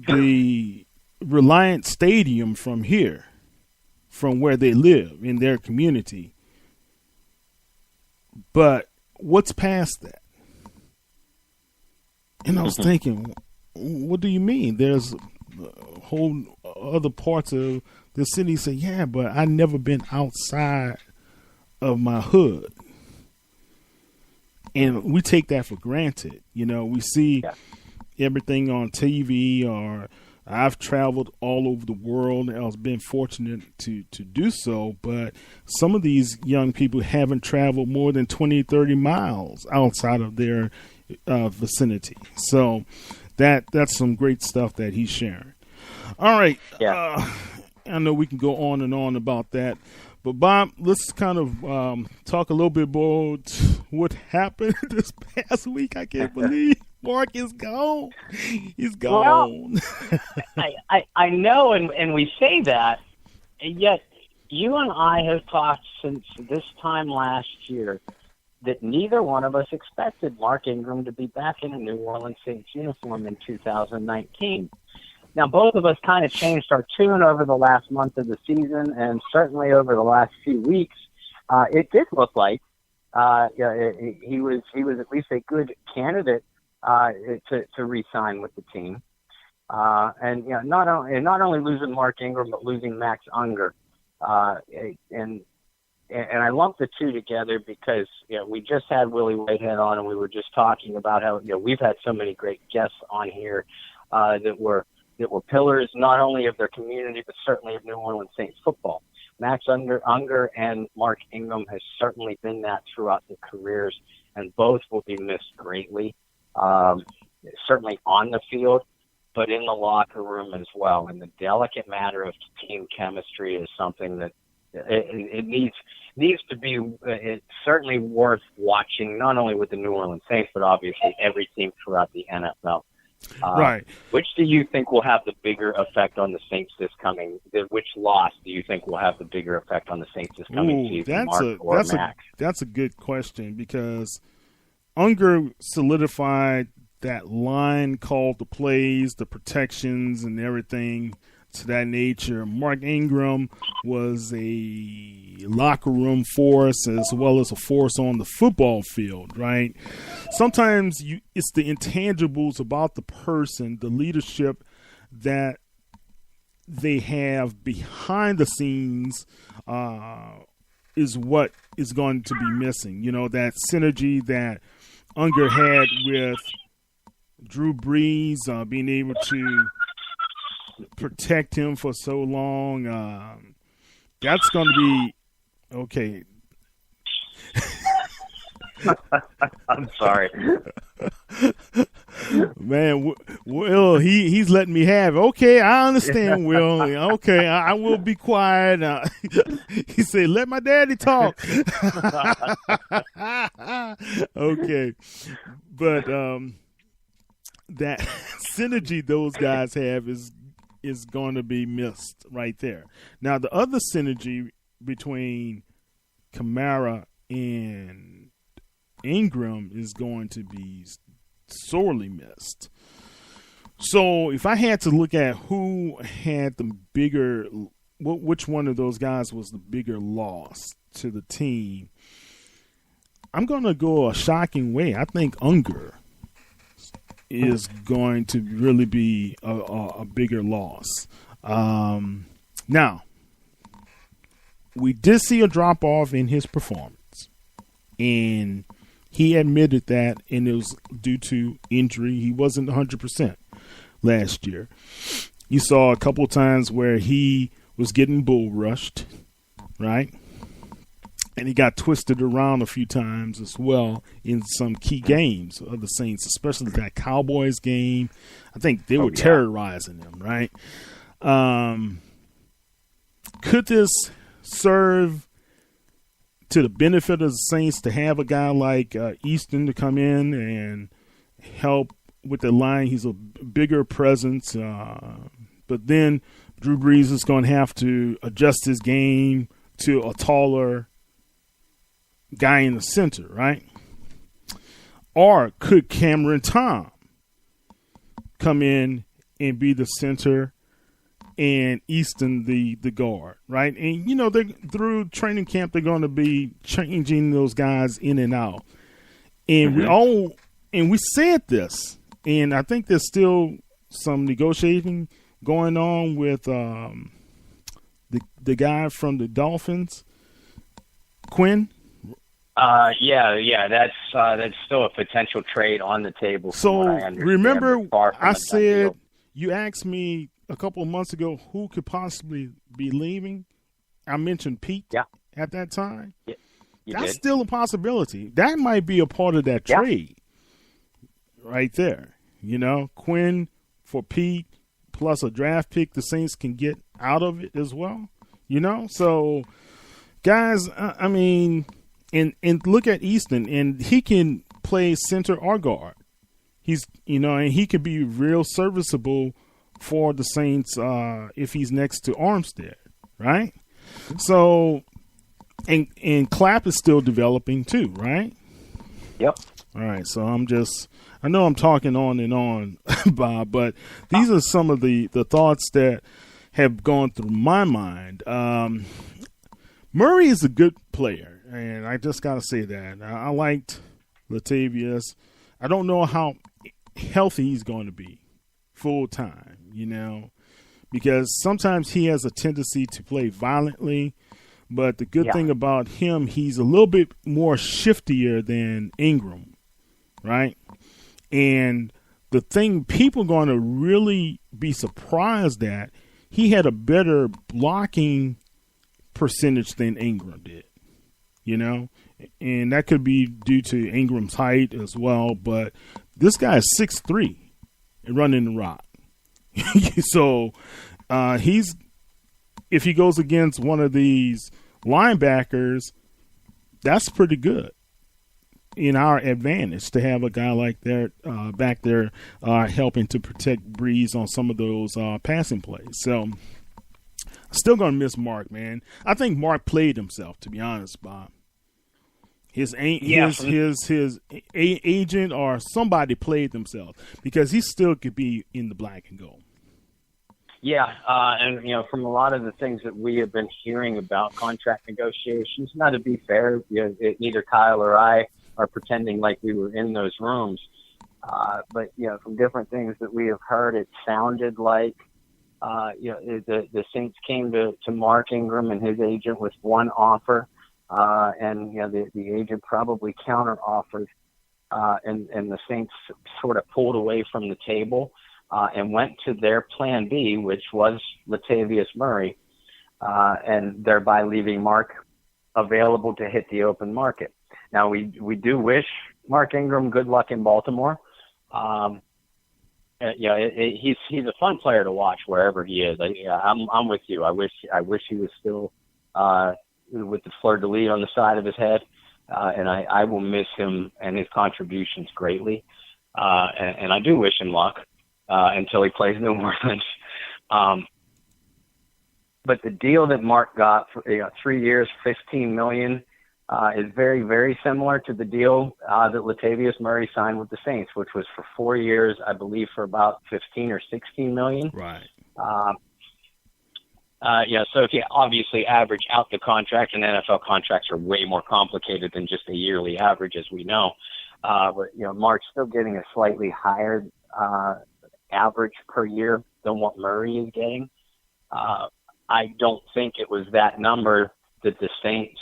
the Reliant Stadium from here, from where they live in their community. But what's past that? And I was thinking, what do you mean? There's whole other parts of the city. Say, yeah, but I never been outside of my hood. And we take that for granted. You know, we see everything on TV, or I've traveled all over the world. I've been fortunate to do so, but some of these young people haven't traveled more than 20, 30 miles outside of their vicinity. So that's some great stuff that he's sharing. All right. Yeah. I know we can go on and on about that, but Bob, let's kind of talk a little bit about what happened this past week. I can't believe Mark is gone. He's gone. Well, I know, and we say that, and yet you and I have talked since this time last year that neither one of us expected Mark Ingram to be back in a New Orleans Saints uniform in 2019. Now, both of us kind of changed our tune over the last month of the season, and certainly over the last few weeks. It did look like he was at least a good candidate to re-sign with the team. And not only losing Mark Ingram, but losing Max Unger. And I lump the two together because we just had Willie Whitehead on, and we were just talking about how we've had so many great guests on here that were pillars not only of their community but certainly of New Orleans Saints football. Max Unger and Mark Ingram has certainly been that throughout their careers, and both will be missed greatly. Certainly on the field, but in the locker room as well. And the delicate matter of team chemistry is something that it needs to be. It's certainly worth watching, not only with the New Orleans Saints, but obviously every team throughout the NFL. Right. Which do you think will have the bigger effect on the Saints this coming? Which loss do you think will have the bigger effect on the Saints this coming season? That's a good question, because Unger solidified that line, called the plays, the protections, and everything to that nature. Mark Ingram was a locker room force as well as a force on the football field, right? Sometimes it's the intangibles about the person, the leadership that they have behind the scenes is what is going to be missing. That synergy that Unger had with Drew Brees, being able to protect him for so long. That's going to be okay. I'm sorry, man. Will he's letting me have it. Okay, I understand, Will. Okay, I will be quiet. He said, "Let my daddy talk." Okay, but that synergy those guys have is going to be missed right there. Now, the other synergy between Kamara and Ingram is going to be sorely missed. So if I had to look at who had the bigger, which one of those guys was the bigger loss to the team, I'm going to go a shocking way. I think Unger is going to really be a bigger loss. Now, we did see a drop off in his performance, and he admitted that, and it was due to injury. He wasn't 100% last year. You saw a couple of times where he was getting bull rushed, right? And he got twisted around a few times as well in some key games of the Saints, especially that Cowboys game. I think they were terrorizing him, right? Could this serve to the benefit of the Saints to have a guy like Easton to come in and help with the line? He's a bigger presence, but then Drew Brees is going to have to adjust his game to a taller guy in the center, right? Or could Cameron Tom come in and be the center and Easton the guard, right? And, you know, through training camp, they're going to be changing those guys in and out. And we said this, and I think there's still some negotiating going on with the guy from the Dolphins, Quinn. That's still a potential trade on the table. So remember, I said, you asked me a couple of months ago who could possibly be leaving. I mentioned Pete at that time. Yeah, that's still a possibility. That might be a part of that trade right there. You know, Quinn for Pete plus a draft pick the Saints can get out of it as well. You know, so guys, I mean, and look at Easton, and he can play center or guard. He's, you know, and he could be real serviceable for the Saints if he's next to Armstead, right? So, and Clapp is still developing too, right? Yep. All right, so I know I'm talking on and on, Bob, but these are some of the thoughts that have gone through my mind. Murray is a good player, and I just got to say that. I liked Latavius. I don't know how healthy he's going to be full time, you know, because sometimes he has a tendency to play violently, but the good thing about him, he's a little bit more shiftier than Ingram, right? And the thing people are going to really be surprised at, he had a better blocking percentage than Ingram did, you know, and that could be due to Ingram's height as well, but this guy is 6'3" and running the rock. So if he goes against one of these linebackers, that's pretty good in our advantage to have a guy like that back there helping to protect Breeze on some of those passing plays. So still going to miss Mark, man. I think Mark played himself, to be honest, Bob. His agent or somebody played themselves because he still could be in the black and gold. Yeah, and, you know, from a lot of the things that we have been hearing about contract negotiations, not to be fair, you know, neither Kyle or I are pretending like we were in those rooms. But, you know, from different things that we have heard, it sounded like, you know, the Saints came to Mark Ingram and his agent with one offer. And, you know, the agent probably counter offered, and the Saints sort of pulled away from the table, and went to their plan B, which was Latavius Murray, and thereby leaving Mark available to hit the open market. Now we do wish Mark Ingram good luck in Baltimore. You know, he's a fun player to watch wherever he is. I'm with you. I wish he was still, with the fleur-de-lis on the side of his head, and I will miss him and his contributions greatly. And I do wish him luck until he plays New Orleans. But the deal that Mark got for 3 years, $15 million, is very, very similar to the deal that Latavius Murray signed with the Saints, which was for 4 years, I believe, for about $15 or $16 million. Right. So if you obviously average out the contract, and NFL contracts are way more complicated than just a yearly average, as we know. But, you know, Mark's still getting a slightly higher average per year than what Murray is getting. I don't think it was that number that the Saints,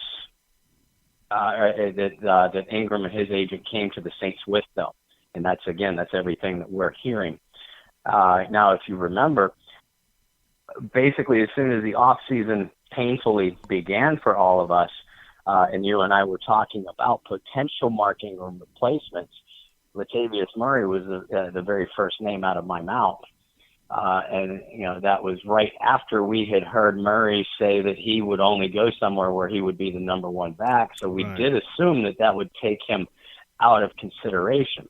that Ingram and his agent came to the Saints with, though. And that's everything that we're hearing. Now, if you remember, basically as soon as the offseason painfully began for all of us, and you and I were talking about potential Mark Ingram replacements, Latavius Murray was the very first name out of my mouth. And, that was right after we had heard Murray say that he would only go somewhere where he would be the number one back. So we did assume that would take him out of consideration.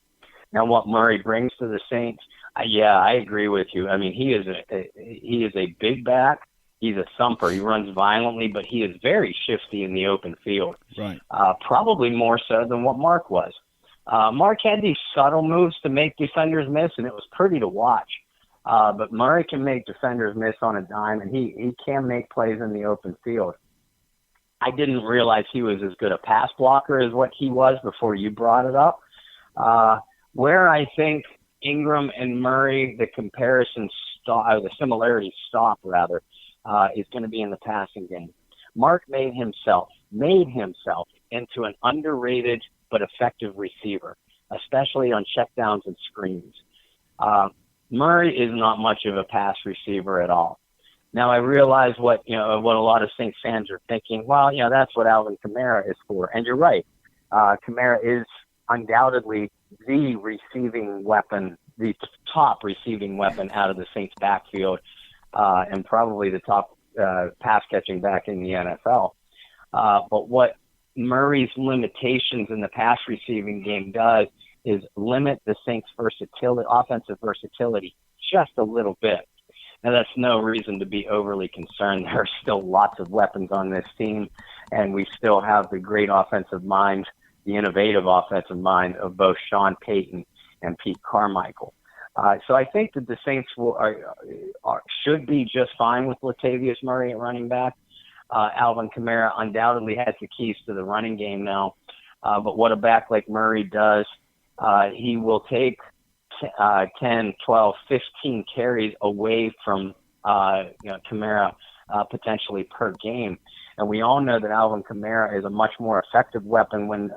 Now, what Murray brings to the Saints, I agree with you. I mean, he is a big back. He's a thumper. He runs violently, but he is very shifty in the open field. Right. Probably more so than what Mark was. Mark had these subtle moves to make defenders miss, and it was pretty to watch. But Murray can make defenders miss on a dime, and he can make plays in the open field. I didn't realize he was as good a pass blocker as what he was before you brought it up. Where I think Ingram and Murray, the similarities stop, is going to be in the passing game. Mark made himself into an underrated but effective receiver, especially on checkdowns and screens. Murray is not much of a pass receiver at all. Now, I realize what a lot of Saints fans are thinking. Well, that's what Alvin Kamara is for, and you're right. Kamara is undoubtedly the receiving weapon, the top receiving weapon out of the Saints backfield, and probably the top pass catching back in the NFL. But what Murray's limitations in the pass receiving game does is limit the Saints' offensive versatility just a little bit. Now, that's no reason to be overly concerned. There are still lots of weapons on this team, and we still have the great offensive mind, the innovative offensive mind of both Sean Payton and Pete Carmichael. So I think that the Saints should be just fine with Latavius Murray at running back. Alvin Kamara undoubtedly has the keys to the running game now. But what a back like Murray does, he will take 10, 12, 15 carries away from Kamara potentially per game. And we all know that Alvin Kamara is a much more effective weapon when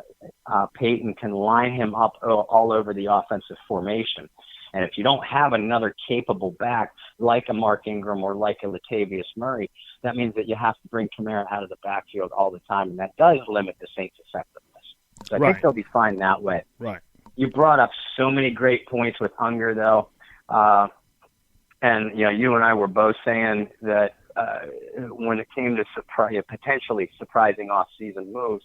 Peyton can line him up all over the offensive formation. And if you don't have another capable back like a Mark Ingram or like a Latavius Murray, that means that you have to bring Kamara out of the backfield all the time, and that does limit the Saints' effectiveness. So I think they'll be fine that way. Right. You brought up so many great points with Unger, though. And, you and I were both saying that when it came to potentially surprising off-season moves,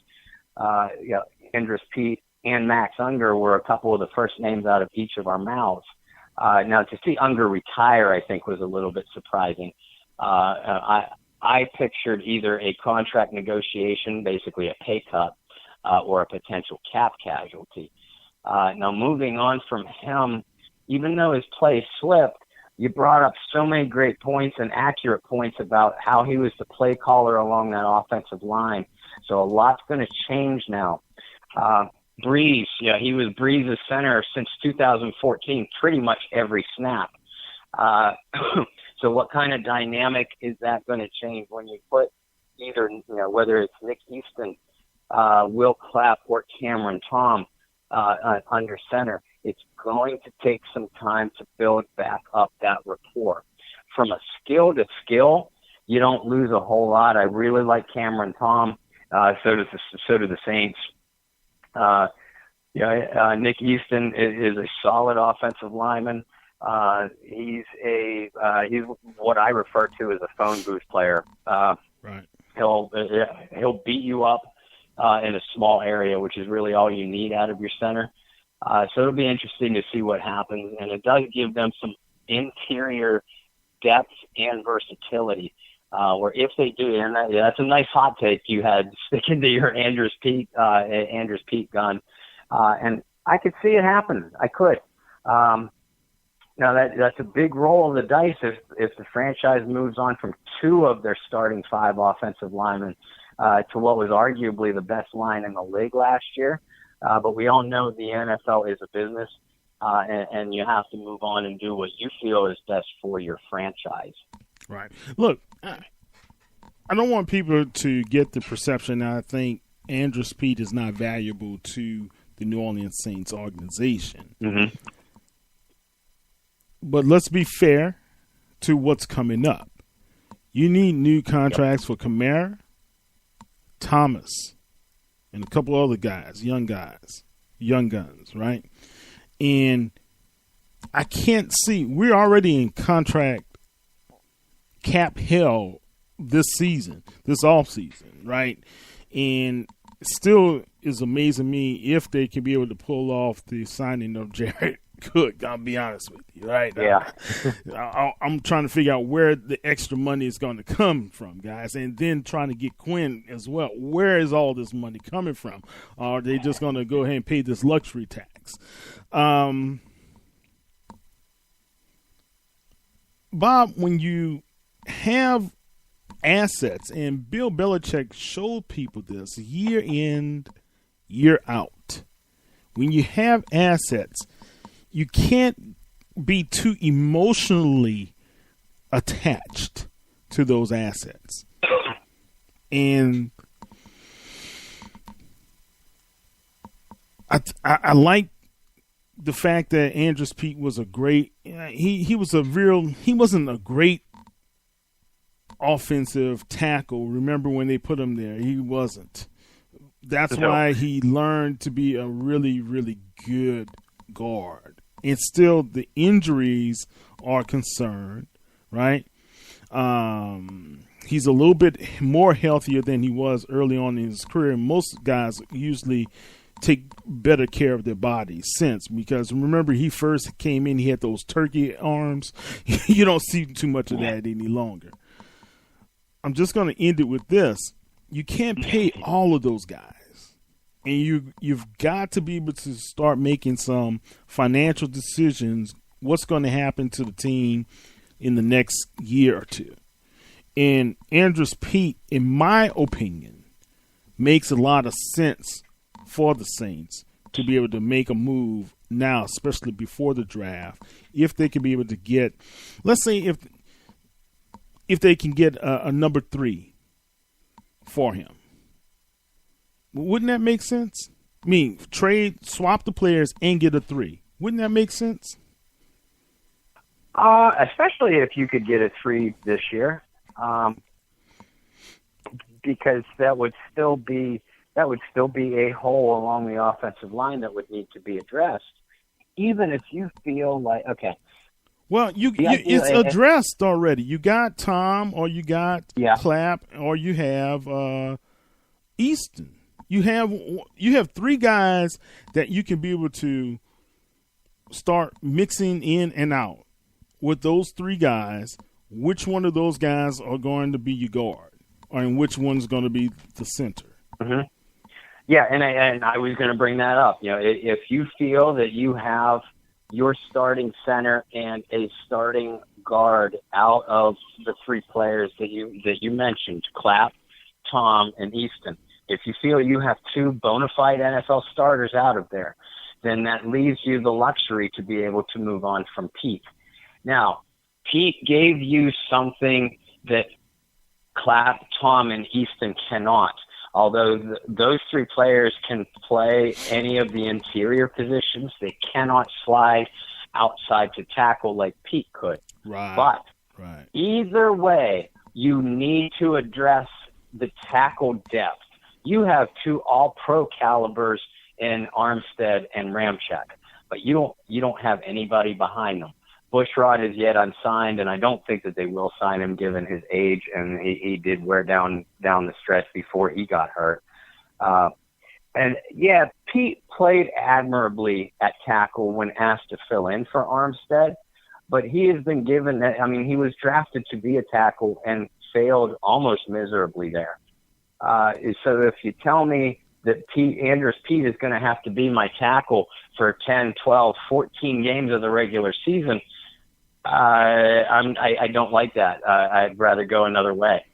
Andrus Peat and Max Unger were a couple of the first names out of each of our mouths. Now, to see Unger retire, I think, was a little bit surprising. I pictured either a contract negotiation, basically a pay cut, or a potential cap casualty. Now, moving on from him, even though his play slipped, you brought up so many great points and accurate points about how he was the play caller along that offensive line. So a lot's going to change now. Breeze, he was Breeze's center since 2014, pretty much every snap. So what kind of dynamic is that going to change when you put either, whether it's Nick Easton, Will Clapp, or Cameron Tom under center? It's going to take some time to build back up that rapport. From a skill to skill, you don't lose a whole lot. I really like Cameron Tom. So do the Saints. Nick Easton is a solid offensive lineman. He's what I refer to as a phone booth player. Right. He'll beat you up in a small area, which is really all you need out of your center. So it'll be interesting to see what happens, and it does give them some interior depth and versatility. Where if they do, and that's a nice hot take you had sticking to your Andrus Peat gun, and I could see it happen. I could. Now that's a big roll of the dice if the franchise moves on from two of their starting 5 offensive linemen to what was arguably the best line in the league last year. But we all know the NFL is a business, and you have to move on and do what you feel is best for your franchise. Right. Look, I don't want people to get the perception that I think Andrus Peat is not valuable to the New Orleans Saints organization. Mm-hmm. But let's be fair to what's coming up. You need new contracts for Kamara, Thomas, and a couple other guys, young guns, right? And I can't see, we're already in contract cap hell this season, this offseason, right? And it still is amazing me if they can be able to pull off the signing of Jared Cook. I'll be honest with you, right? Yeah. I'm trying to figure out where the extra money is going to come from, guys, and then trying to get Quinn as well. Where is all this money coming from? Are they just going to go ahead and pay this luxury tax? Bob, when you have assets, and Bill Belichick showed people this year in, year out, when you have assets, you can't be too emotionally attached to those assets. And I like the fact that Andrus Peat was a great, he wasn't a great offensive tackle. Remember when they put him there? He wasn't. That's why he learned to be a really, really good guard. And still the injuries are concerned, right? He's a little bit more healthier than he was early on in his career. Most guys usually take better care of their bodies since, because remember, he first came in, he had those turkey arms. You don't see too much of that any longer. I'm just going to end it with this. You can't pay all of those guys. And you've got to be able to start making some financial decisions. What's going to happen to the team in the next year or two? And Andrus Peat, in my opinion, makes a lot of sense for the Saints to be able to make a move now, especially before the draft, if they can be able to get, let's say if they can get a number 3 for him. Wouldn't that make sense? I mean, swap the players and get a 3. Wouldn't that make sense? Especially if you could get a 3 this year, because that would still be a hole along the offensive line that would need to be addressed. Even if you feel like, okay. Well, it's addressed already. You got Tom, or you got Clapp, or you have Easton. You have 3 guys that you can be able to start mixing in and out. With those 3 guys, which one of those guys are going to be your guard, and which one's going to be the center? Mm-hmm. Yeah, and I was going to bring that up. You know, if you feel that you have your starting center and a starting guard out of the 3 players that you mentioned, Clapp, Tom, and Easton, if you feel you have 2 bona fide NFL starters out of there, then that leaves you the luxury to be able to move on from Peat. Now, Peat gave you something that Clapp, Tom, and Easton cannot. Although those 3 players can play any of the interior positions, they cannot slide outside to tackle like Peat could. Right. But either way, you need to address the tackle depth. You have 2 all-pro calibers in Armstead and Ramczyk, but you don't have anybody behind them. Bushrod is yet unsigned, and I don't think that they will sign him given his age, and he did wear down the stretch before he got hurt. And yeah, Peat played admirably at tackle when asked to fill in for Armstead, but he has been given that. I mean, he was drafted to be a tackle and failed almost miserably there. So if you tell me that Andrus Peat is going to have to be my tackle for 10, 12, 14 games of the regular season, I don't like that. I'd rather go another way.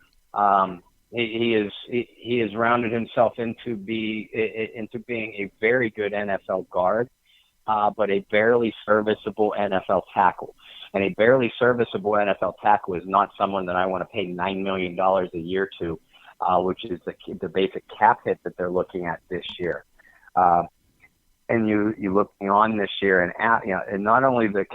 He has rounded himself into being a very good NFL guard, but a barely serviceable NFL tackle. And a barely serviceable NFL tackle is not someone that I want to pay $9 million a year to, which is the basic cap hit that they're looking at this year. And you look beyond this year, and not only the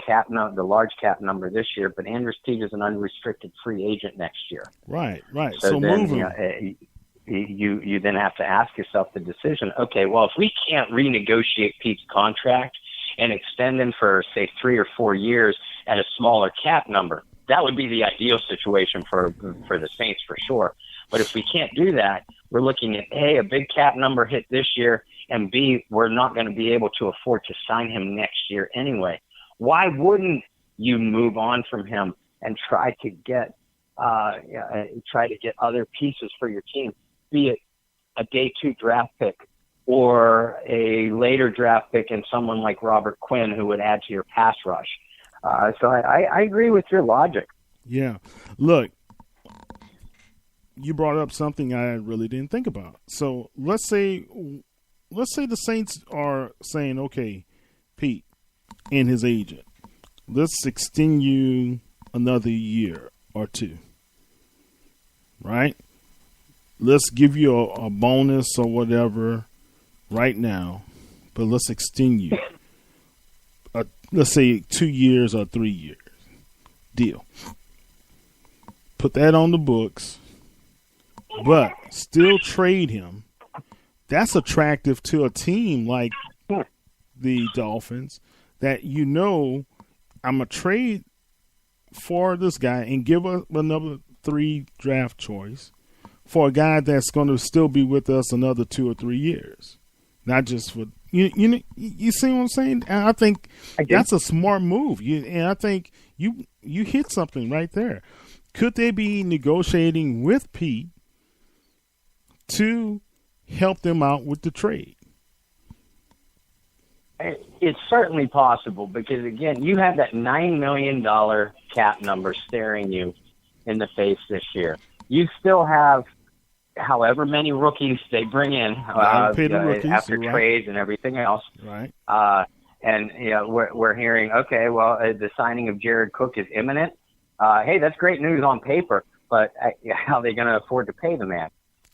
large cap number this year, but Andrus Peat is an unrestricted free agent next year. Right. So then, moving. You then have to ask yourself the decision. Okay, well, if we can't renegotiate Pete's contract and extend him for, say, 3 or 4 years at a smaller cap number, that would be the ideal situation for the Saints for sure. But if we can't do that, we're looking at A, a big cap number hit this year, and B, we're not going to be able to afford to sign him next year anyway. Why wouldn't you move on from him and try to get other pieces for your team, be it a day 2 draft pick or a later draft pick and someone like Robert Quinn who would add to your pass rush? So I agree with your logic. Yeah. Look, you brought up something I really didn't think about. So let's say the Saints are saying, okay, Pete and his agent, let's extend you another year or 2, right? Let's give you a bonus or whatever right now, but let's extend you, let's say 2 years or 3 years. Deal. Put that on the books, but still trade him. That's attractive to a team like the Dolphins that I'm going to trade for this guy and give us another 3 draft choice for a guy that's going to still be with us another 2 or 3 years. Not just for you see what I'm saying? And I think that's a smart move. And I think you hit something right there. Could they be negotiating with Pete to help them out with the trade? It's certainly possible because, again, you have that $9 million cap number staring you in the face this year. You still have however many rookies they bring in after trades and everything else. Right. And we're hearing, okay, well, the signing of Jared Cook is imminent. Hey, that's great news on paper, but how are they going to afford to pay the man?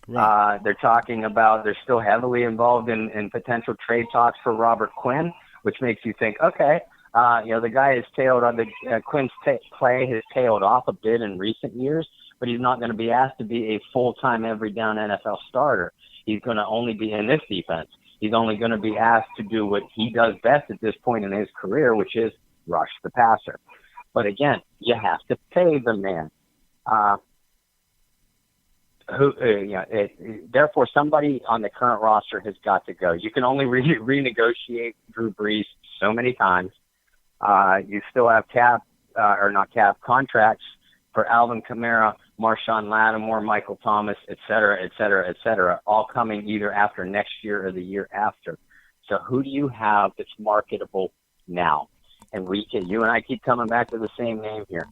Right. They're talking about they're still heavily involved in potential trade talks for Robert Quinn, which makes you think, okay, the guy has tailed on Quinn's play has tailed off a bit in recent years, but he's not going to be asked to be a full-time every down NFL starter. He's going to only be in this defense. He's only going to be asked to do what he does best at this point in his career, which is rush the passer. But again, you have to pay the man. Therefore, somebody on the current roster has got to go. You can only renegotiate Drew Brees so many times. You still have contracts for Alvin Kamara, Marshawn Lattimore, Michael Thomas, et cetera, all coming either after next year or the year after. So who do you have that's marketable now? And you and I keep coming back to the same name here.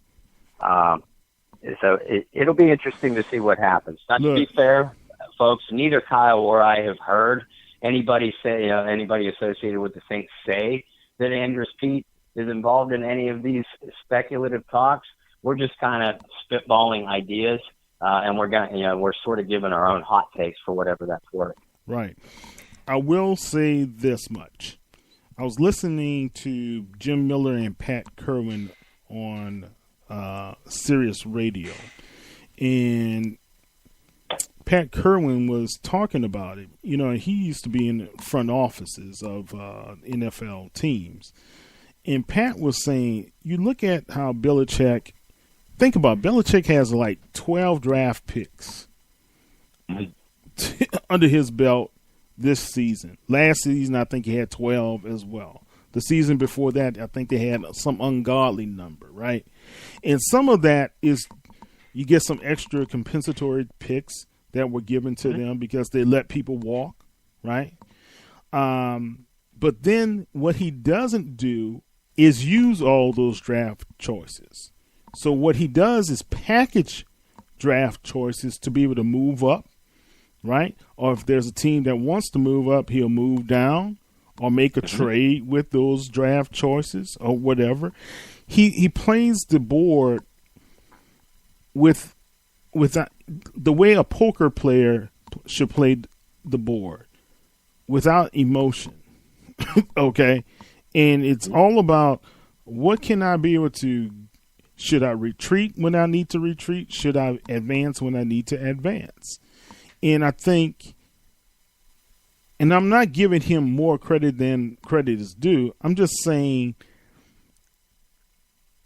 So it'll be interesting to see what happens. Not to be fair, folks, neither Kyle or I have heard anybody associated with the Saints say that Andrus Peat is involved in any of these speculative talks. We're just kind of spitballing ideas, and we're sort of giving our own hot takes for whatever that's worth. Right. I will say this much. I was listening to Jim Miller and Pat Kerwin on Sirius Radio, and Pat Kerwin was talking about it. He used to be in the front offices of NFL teams, and Pat was saying, you look at how Belichick. Think about it, Belichick has like 12 draft picks under his belt this season. Last season, I think he had 12 as well. The season before that, I think they had some ungodly number, right? And some of that is you get some extra compensatory picks that were given to them because they let people walk, right? But then what he doesn't do is use all those draft choices. So what he does is package draft choices to be able to move up, right? Or if there's a team that wants to move up, he'll move down. or make a trade with those draft choices or whatever. He plays the board with the way a poker player should play the board, without emotion. Okay? And it's all about, what can I be able to, should I retreat when I need to retreat? Should I advance when I need to advance? And I think, and I'm not giving him more credit than credit is due. I'm just saying,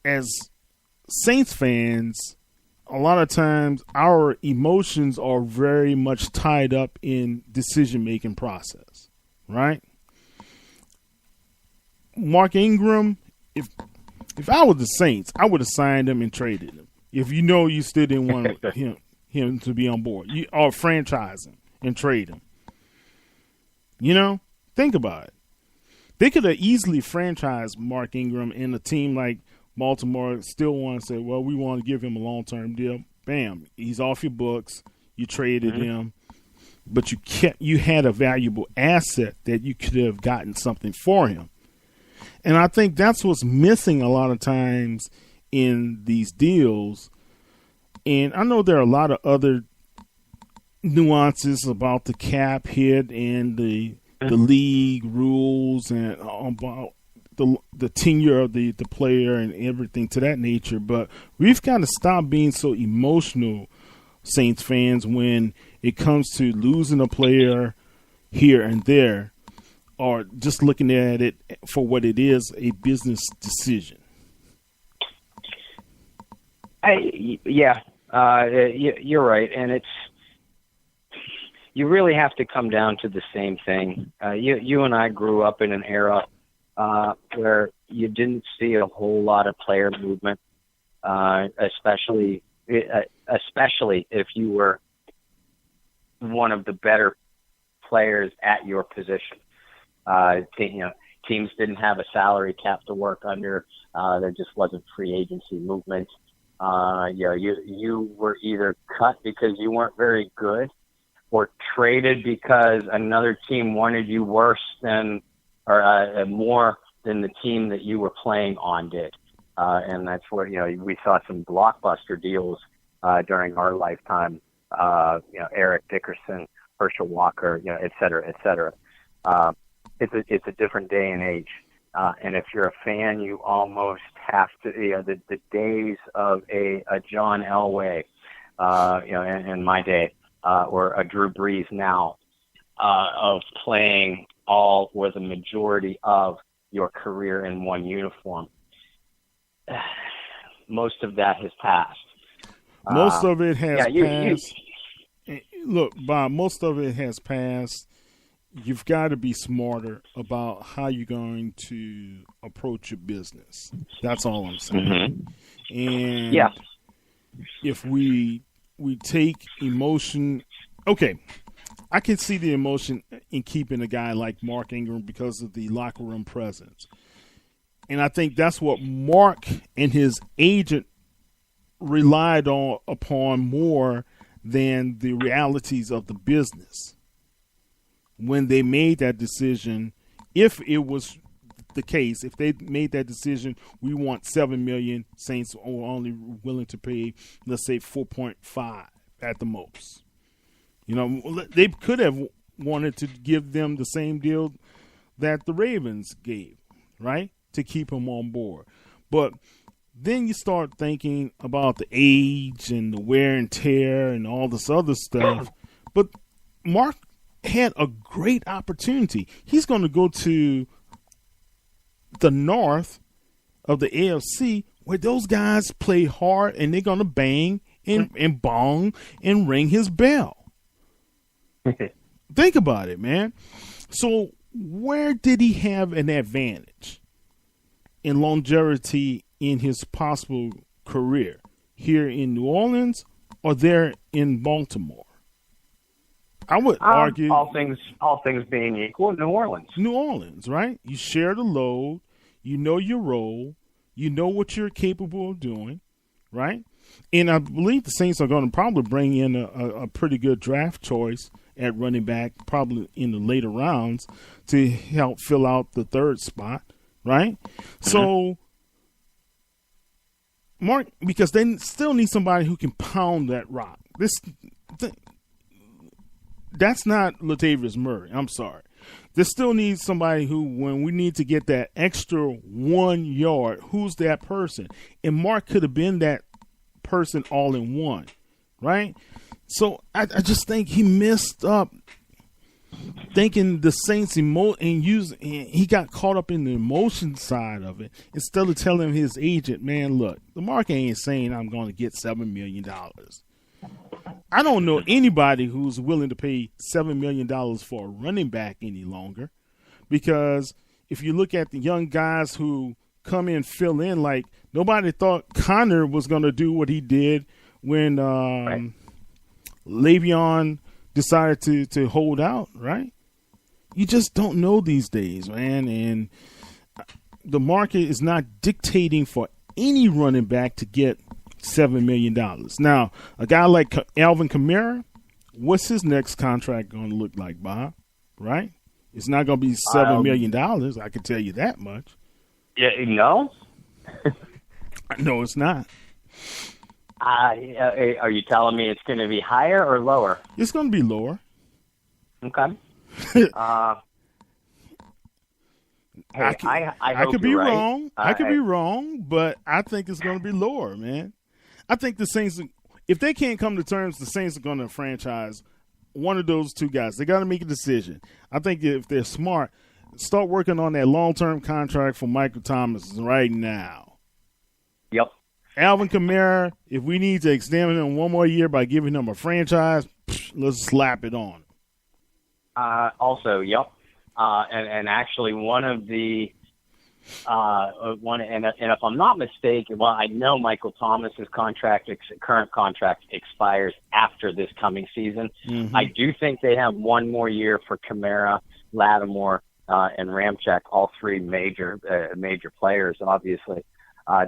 as Saints fans, a lot of times our emotions are very much tied up in decision-making process, right? Mark Ingram, if I was the Saints, I would have signed him and traded him. If you still didn't want him to be on board, or franchise him and trade him. Think about it. They could have easily franchised Mark Ingram, in a team like Baltimore still want to say, well, we want to give him a long-term deal. Bam, he's off your books. You traded him, but you had a valuable asset that you could have gotten something for him. And I think that's what's missing a lot of times in these deals. And I know there are a lot of other nuances about the cap hit and the league rules and about the tenure of the player and everything to that nature. But we've got to stop being so emotional, Saints fans, when it comes to losing a player here and there, or just looking at it for what it is, a business decision. You're right. And you really have to come down to the same thing. You and I grew up in an era where you didn't see a whole lot of player movement, especially if you were one of the better players at your position. Teams didn't have a salary cap to work under. There just wasn't free agency movement. You were either cut because you weren't very good, or traded because another team wanted you worse than, or more than the team that you were playing on did. And that's where, we saw some blockbuster deals during our lifetime. Eric Dickerson, Herschel Walker, et cetera, et cetera. It's a different day and age. And if you're a fan, you almost have to, the days of a John Elway, in my day, or a Drew Brees now, of playing all or the majority of your career in one uniform. Most of that has passed. Most of it has passed. Look, Bob, most of it has passed. You've got to be smarter about how you're going to approach your business. That's all I'm saying. And if we take emotion, okay, I can see the emotion in keeping a guy like Mark Ingram because of the locker room presence. And I think that's what Mark and his agent relied upon more than the realities of the business. When they made that decision, if it was the case, if they made that decision, we want $7 million, Saints are only willing to pay, let's say, 4.5 at the most. They could have wanted to give them the same deal that the Ravens gave, right, to keep him on board. But then you start thinking about the age and the wear and tear and all this other stuff. But Mark had a great opportunity. He's going to go to the north of the AFC, where those guys play hard and they're going to bang and bong and ring his bell. Think about it, man. So where did he have an advantage in longevity in his possible career? Here in New Orleans or there in Baltimore? I would argue all things being equal, New Orleans. New Orleans, right? You share the load. You know your role. You know what you're capable of doing, right? And I believe the Saints are going to probably bring in a pretty good draft choice at running back, probably in the later rounds, to help fill out the third spot, right? So, Mark, because they still need somebody who can pound that rock. That's not Latavius Murray. I'm sorry. They still need somebody who, when we need to get that extra 1 yard, who's that person? And Mark could have been that person all in one, right? So I just think he messed up thinking the Saints he got caught up in the emotion side of it instead of telling his agent, man, look, the market ain't saying I'm going to get $7 million. I don't know anybody who's willing to pay $7 million for a running back any longer, because if you look at the young guys who come in, fill in, like nobody thought Connor was going to do what he did when Le'Veon decided to hold out, right? You just don't know these days, man. And the market is not dictating for any running back to get $7 million. Now, a guy like Alvin Kamara, what's his next contract going to look like, Bob? Right? It's not going to be $7 million. I can tell you that much. Yeah, no? No, it's not. Are you telling me it's going to be higher or lower? It's going to be lower. Okay. I could be wrong. I could be wrong, but I think it's going to be lower, man. I think the Saints, if they can't come to terms, the Saints are going to franchise one of those two guys. They got to make a decision. I think if they're smart, start working on that long-term contract for Michael Thomas right now. Yep. Alvin Kamara, if we need to extend him one more year by giving him a franchise, let's slap it on. Also, yep. And actually one of the and if I'm not mistaken, well, I know Michael Thomas's current contract expires after this coming season. Mm-hmm. I do think they have one more year for Kamara, Lattimore, and Ramczyk, all three major players, obviously.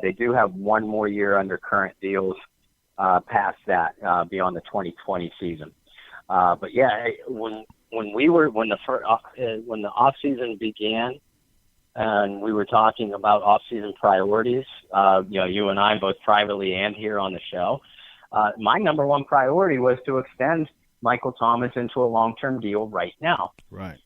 They do have one more year under current deals past that, beyond the 2020 season. But yeah, when the off season began, and we were talking about off season priorities, you and I both privately and here on the show, my number one priority was to extend Michael Thomas into a long-term deal right now. Right.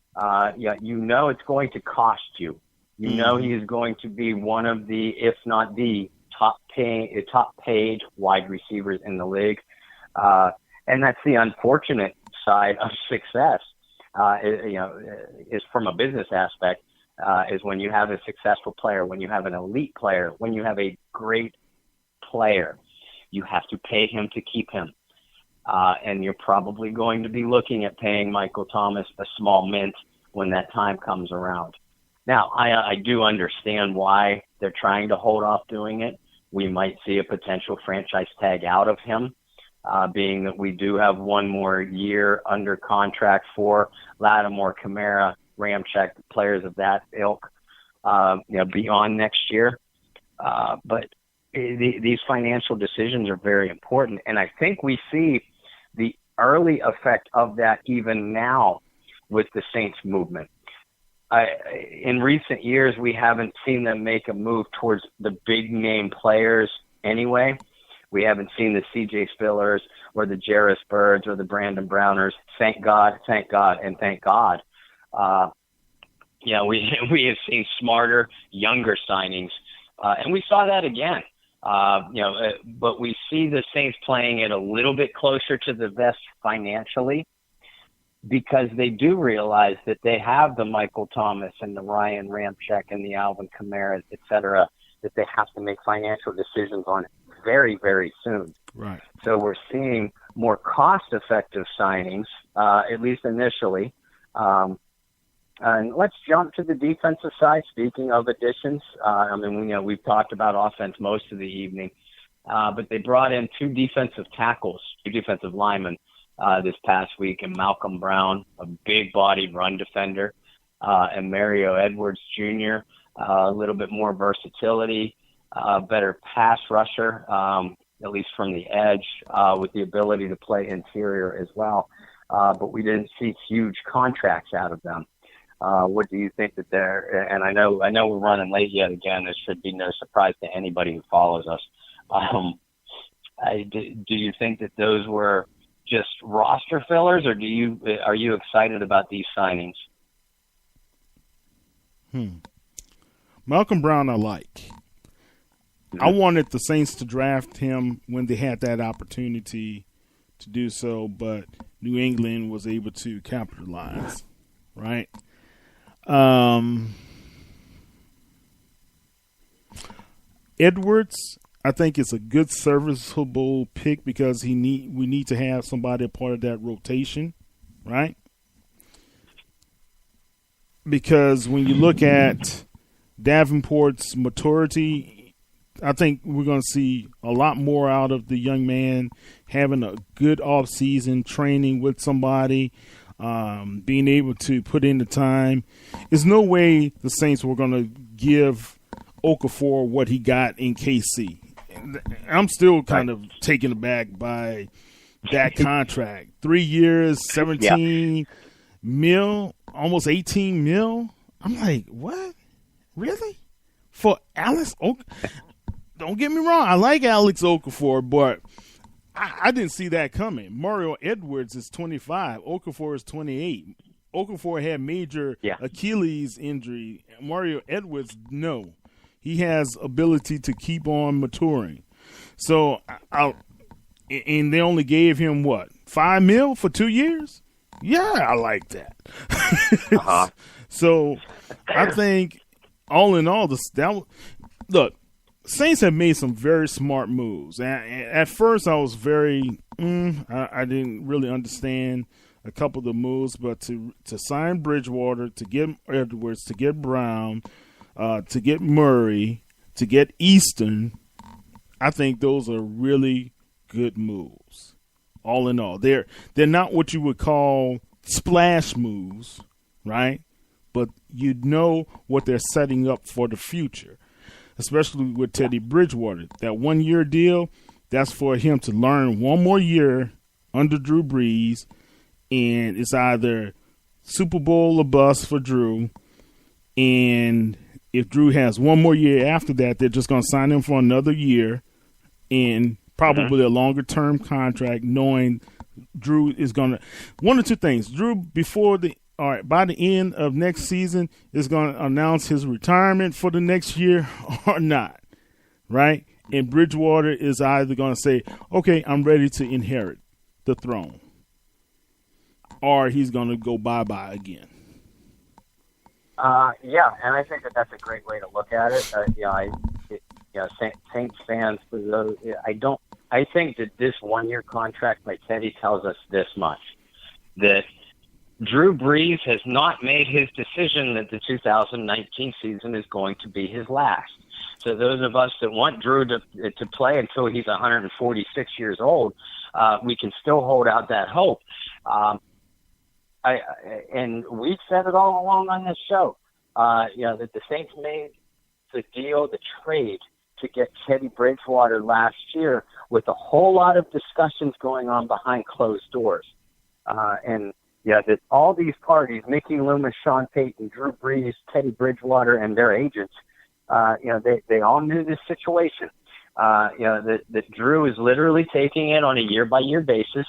It's going to cost you. You know he is going to be one of the, if not the top paid wide receivers in the league. And that's the unfortunate side of success, is from a business aspect, is when you have a successful player, when you have an elite player, when you have a great player, you have to pay him to keep him. And you're probably going to be looking at paying Michael Thomas a small mint when that time comes around. Now, I do understand why they're trying to hold off doing it. We might see a potential franchise tag out of him, being that we do have one more year under contract for Lattimore, Kamara, Ramczyk, players of that ilk, beyond next year. But these financial decisions are very important, and I think we see the early effect of that even now with the Saints movement. In recent years, we haven't seen them make a move towards the big name players anyway. We haven't seen the C.J. Spillers or the Jarris Birds or the Brandon Browners. Thank God, and thank God. We have seen smarter, younger signings, and we saw that again. But we see the Saints playing it a little bit closer to the vest financially, because they do realize that they have the Michael Thomas and the Ryan Ramczyk and the Alvin Kamara, et cetera, that they have to make financial decisions on very, very soon. Right. So we're seeing more cost-effective signings, at least initially. And let's jump to the defensive side. Speaking of additions, we've talked about offense most of the evening, but they brought in two defensive linemen, this past week, and Malcolm Brown, a big-bodied run defender, and Mario Edwards Jr., a little bit more versatility, better pass rusher, at least from the edge, with the ability to play interior as well. but we didn't see huge contracts out of them. What do you think that they're? And I know we're running late yet again. This should be no surprise to anybody who follows us. Do you think that those were just roster fillers, or are you excited about these signings? Malcolm Brown, I like. I wanted the Saints to draft him when they had that opportunity to do so, but New England was able to capitalize, right? Edwards, I think it's a good serviceable pick because we need to have somebody a part of that rotation, right? Because when you look at Davenport's maturity, I think we're going to see a lot more out of the young man having a good off-season, training with somebody, being able to put in the time. There's no way the Saints were going to give Okafor what he got in KC. I'm still kind of taken aback by that contract. 3 years, 17 mil, almost 18 mil. I'm like, what? Really? For Alex Okafor? Don't get me wrong. I like Alex Okafor, but I didn't see that coming. Mario Edwards is 25. Okafor is 28. Okafor had major Achilles injury. Mario Edwards, no. He has ability to keep on maturing. So, and they only gave him, what, $5 million for 2 years? Yeah, I like that. So, I think, all in all, look, Saints have made some very smart moves. At first, I was very, I didn't really understand a couple of the moves, but to sign Bridgewater, to get Edwards, to get Brown, to get Murray, to get Easton, I think those are really good moves. All in all, they're not what you would call splash moves, right? But you know what they're setting up for the future. Especially with Teddy Bridgewater. That 1-year deal, that's for him to learn one more year under Drew Brees, and it's either Super Bowl or bust for Drew, and if Drew has one more year after that, they're just going to sign him for another year and probably a longer-term contract, knowing Drew is going to – one or two things. Drew, by the end of next season, is going to announce his retirement for the next year or not, right? And Bridgewater is either going to say, okay, I'm ready to inherit the throne, or he's going to go bye-bye again. And I think that's a great way to look at it. Saints fans, I think that this 1-year contract by Teddy tells us this much, that Drew Brees has not made his decision that the 2019 season is going to be his last. So those of us that want Drew to play until he's 146 years old, we can still hold out that hope. And we've said it all along on this show, that the Saints made the deal, the trade to get Teddy Bridgewater last year with a whole lot of discussions going on behind closed doors. That all these parties, Mickey Loomis, Sean Payton, Drew Brees, Teddy Bridgewater, and their agents, they all knew this situation. That Drew is literally taking it on a year-by-year basis,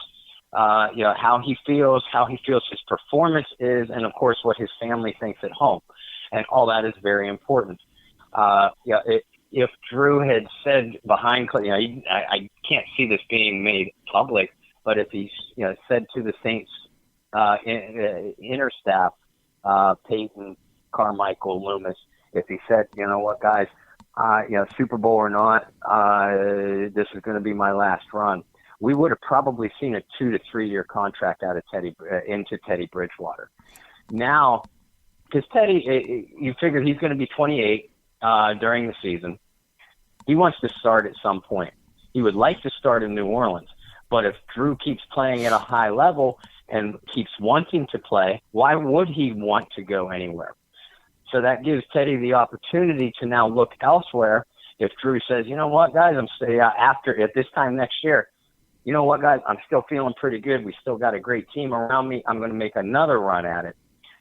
how he feels his performance is, and, of course, what his family thinks at home. And all that is very important. If Drew had said behind, I can't see this being made public, but if he said to the Saints inner staff, Peyton, Carmichael, Loomis, if he said, you know what, guys, Super Bowl or not, this is going to be my last run, we would have probably seen a 2 to 3 year contract out of into Teddy Bridgewater. Now, because Teddy, you figure he's going to be 28 during the season. He wants to start at some point. He would like to start in New Orleans, but if Drew keeps playing at a high level and keeps wanting to play, why would he want to go anywhere? So that gives Teddy the opportunity to now look elsewhere. If Drew says, you know what, guys, at this time next year, you know what, guys, I'm still feeling pretty good. We still got a great team around me. I'm going to make another run at it.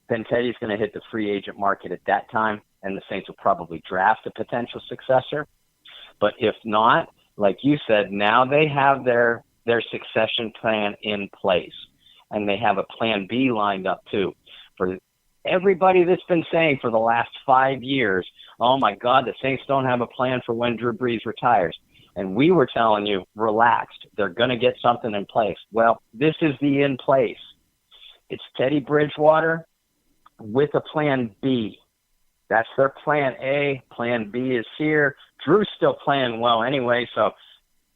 Then Teddy's going to hit the free agent market at that time, and the Saints will probably draft a potential successor. But if not, like you said, now they have their succession plan in place, and they have a plan B lined up too. For everybody that's been saying for the last 5 years, oh my God, the Saints don't have a plan for when Drew Brees retires. And we were telling you, relaxed, they're going to get something in place. Well, this is the in place. It's Teddy Bridgewater with a plan B. That's their plan A. Plan B is here. Drew's still playing well anyway, so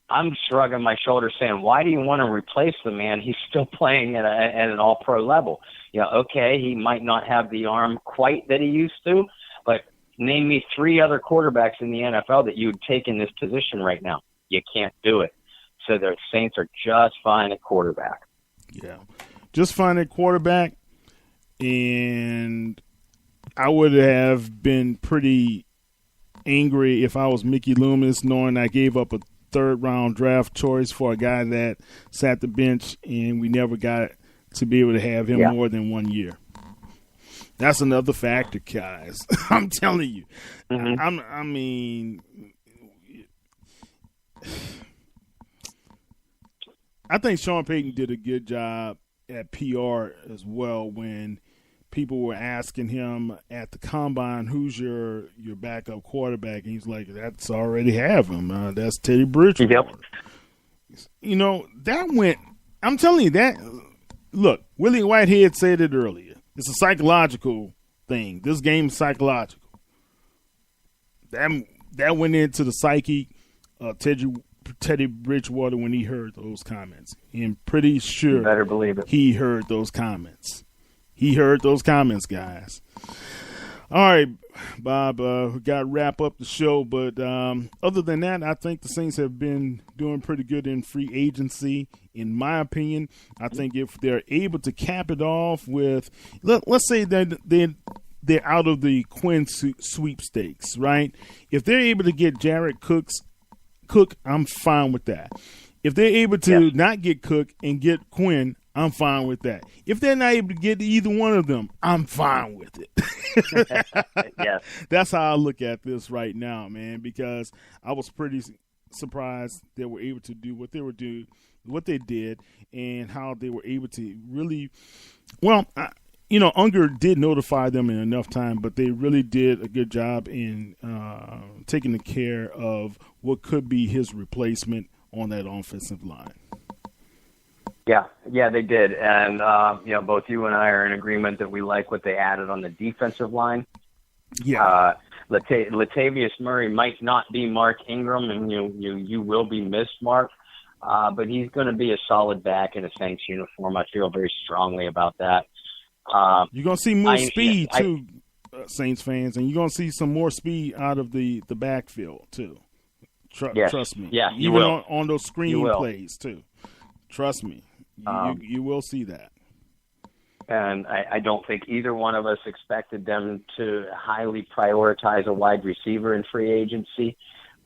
I'm shrugging my shoulders saying, why do you want to replace the man? He's still playing at an all-pro level. Okay, he might not have the arm quite that he used to, but name me 3 other quarterbacks in the NFL that you would take in this position right now. You can't do it. So the Saints are just fine at quarterback. Yeah, just fine at quarterback. And I would have been pretty angry if I was Mickey Loomis, knowing I gave up a 3rd-round draft choice for a guy that sat the bench and we never got to be able to have him more than 1 year. That's another factor, guys. I'm telling you. Mm-hmm. I mean, I think Sean Payton did a good job at PR as well when people were asking him at the combine, who's your backup quarterback? And he's like, that's already have him. That's Teddy Bridgewater. Yep. That went – I'm telling you that – look, Willie Whitehead said it earlier. It's a psychological thing. This game is psychological. That went into the psyche of Teddy Bridgewater when he heard those comments. And pretty sure you better believe it. He heard those comments. He heard those comments, guys. All right, Bob, we got to wrap up the show. But other than that, I think the Saints have been doing pretty good in free agency. In my opinion, I think if they're able to cap it off with, let's say that they're out of the Quinn sweepstakes, right? If they're able to get Jared Cook, I'm fine with that. If they're able to not get Cook and get Quinn, I'm fine with that. If they're not able to get either one of them, I'm fine with it. Yes. That's how I look at this right now, man, because I was pretty surprised they were able to do what they did, and how they were able to really, Unger did notify them in enough time, but they really did a good job in taking the care of what could be his replacement on that offensive line. Yeah, they did. And, both you and I are in agreement that we like what they added on the defensive line. Yeah. Latavius Murray might not be Mark Ingram, and you will be missed, Mark. But he's going to be a solid back in a Saints uniform. I feel very strongly about that. You're going to see more speed, too, Saints fans, and you're going to see some more speed out of the backfield, too. Trust me. Yeah, you Even will. on those screen plays, too. Trust me. You will see that. And I don't think either one of us expected them to highly prioritize a wide receiver in free agency.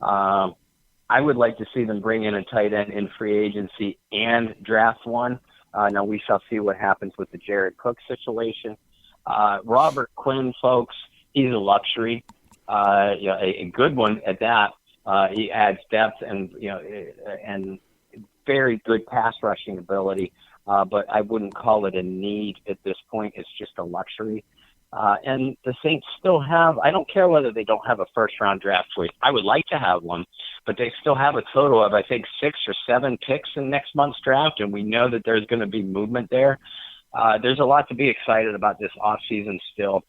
I would like to see them bring in a tight end in free agency and draft one. Now we shall see what happens with the Jared Cook situation. Robert Quinn, folks, he's a luxury, a good one at that. He adds depth and very good pass rushing ability, but I wouldn't call it a need at this point. It's just a luxury. And the Saints still have, I don't care whether they don't have a first-round draft choice. I would like to have one, but they still have a total of, I think, 6 or 7 picks in next month's draft, and we know that there's going to be movement there. There's a lot to be excited about this offseason still.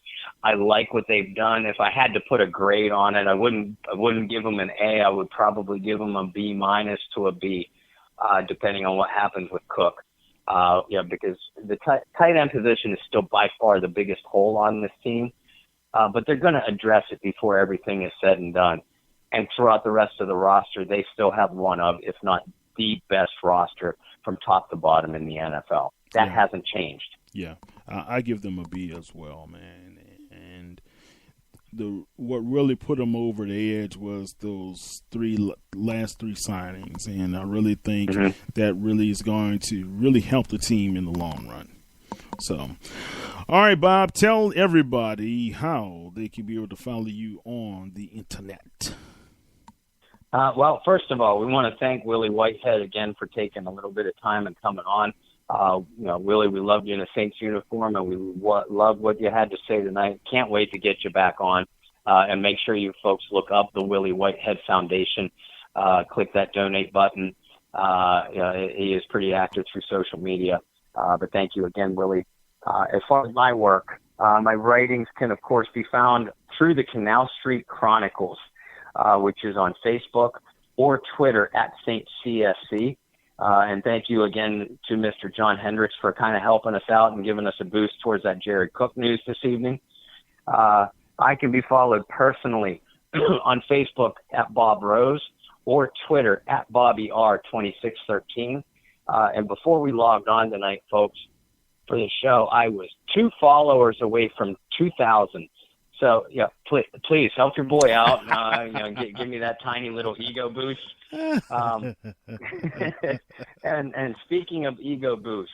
I like what they've done. If I had to put a grade on it, I wouldn't give them an A. I would probably give them a B- to a B, depending on what happens with Cook. Because the tight end position is still by far the biggest hole on this team. But they're going to address it before everything is said and done. And throughout the rest of the roster, they still have one of, if not the best roster from top to bottom in the NFL. That hasn't changed. Yeah, I give them a B as well, man. And what really put them over the edge was those last three signings, and I really think that really is going to really help the team in the long run. So, all right, Bob, tell everybody how they can be able to follow you on the internet. Well, first of all, we want to thank Willie Whitehead again for taking a little bit of time and coming on. Willie, we loved you in a Saints uniform, and we loved what you had to say tonight. Can't wait to get you back on. And make sure you folks look up the Willie Whitehead Foundation. Click that donate button. He is pretty active through social media. But thank you again, Willie. As far as my work, my writings can, of course, be found through the Canal Street Chronicles, which is on Facebook or Twitter at Saint CST. And thank you again to Mr. John Hendricks for kind of helping us out and giving us a boost towards that Jared Cook news this evening. I can be followed personally on Facebook at Bob Rose or Twitter at BobbyR2613. And before we logged on tonight, folks, for the show, I was 2 followers away from 2,000. So, yeah, please help your boy out. Give me that tiny little ego boost. And speaking of ego boost,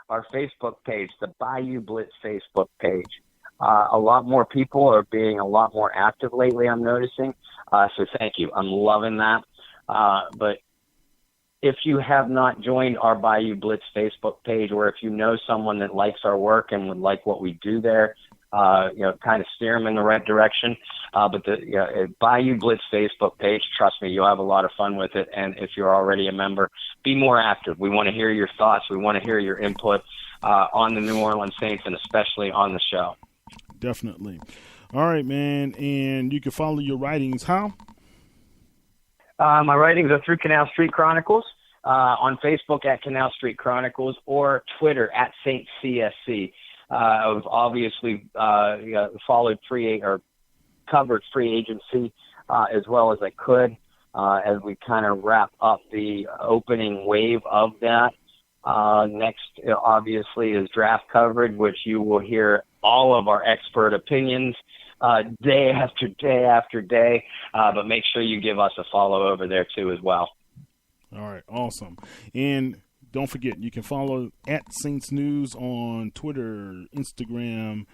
our Facebook page, the Bayou Blitz Facebook page, a lot more people are being a lot more active lately, I'm noticing. So thank you. I'm loving that. But if you have not joined our Bayou Blitz Facebook page, or if you know someone that likes our work and would like what we do there, kind of steer them in the right direction. But the Bayou Blitz Facebook page, trust me, you'll have a lot of fun with it. And if you're already a member, be more active. We want to hear your thoughts. We want to hear your input on the New Orleans Saints, and especially on the show. Definitely. All right, man. And you can follow your writings how? My writings are through Canal Street Chronicles, on Facebook at Canal Street Chronicles, or Twitter at Saint CST. I've obviously followed covered free agency as well as I could as we kind of wrap up the opening wave of that. Next, obviously, is draft coverage, which you will hear all of our expert opinions day after day after day. But make sure you give us a follow over there, too, as well. All right. Awesome. And don't forget, you can follow at Saints News on Twitter, Instagram,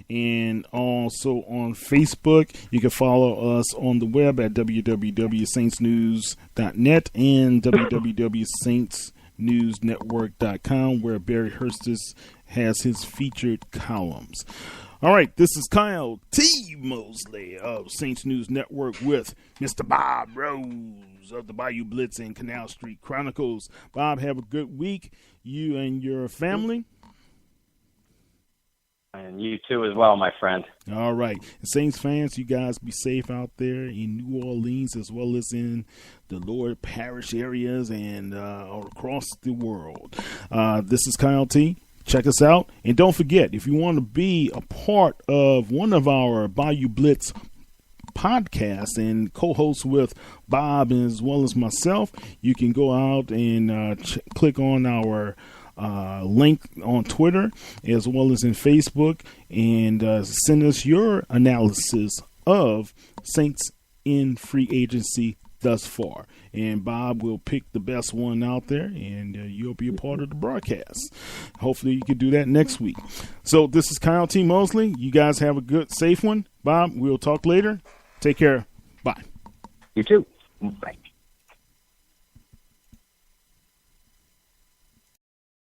and also on Facebook. You can follow us on the web at www.saintsnews.net and www.saintsnewsnetwork.com, where Barry Hurstis has his featured columns. All right, this is Kyle T. Mosley of Saints News Network with Mr. Bob Rose of the Bayou Blitz and Canal Street Chronicles. Bob, have a good week, you and your family. And you too as well, my friend. All right. And Saints fans, you guys be safe out there in New Orleans as well as in the lower parish areas and across the world. This is Kyle T. Check us out. And don't forget, if you want to be a part of one of our Bayou Blitz podcasts and co-host with Bob as well as myself, you can go out and click on our link on Twitter as well as in Facebook and send us your analysis of Saints in free agency thus far. And Bob will pick the best one out there, and you'll be a part of the broadcast. Hopefully you can do that next week. So this is Kyle T. Mosley. You guys have a good, safe one. Bob, we'll talk later. Take care. Bye. You too. Bye.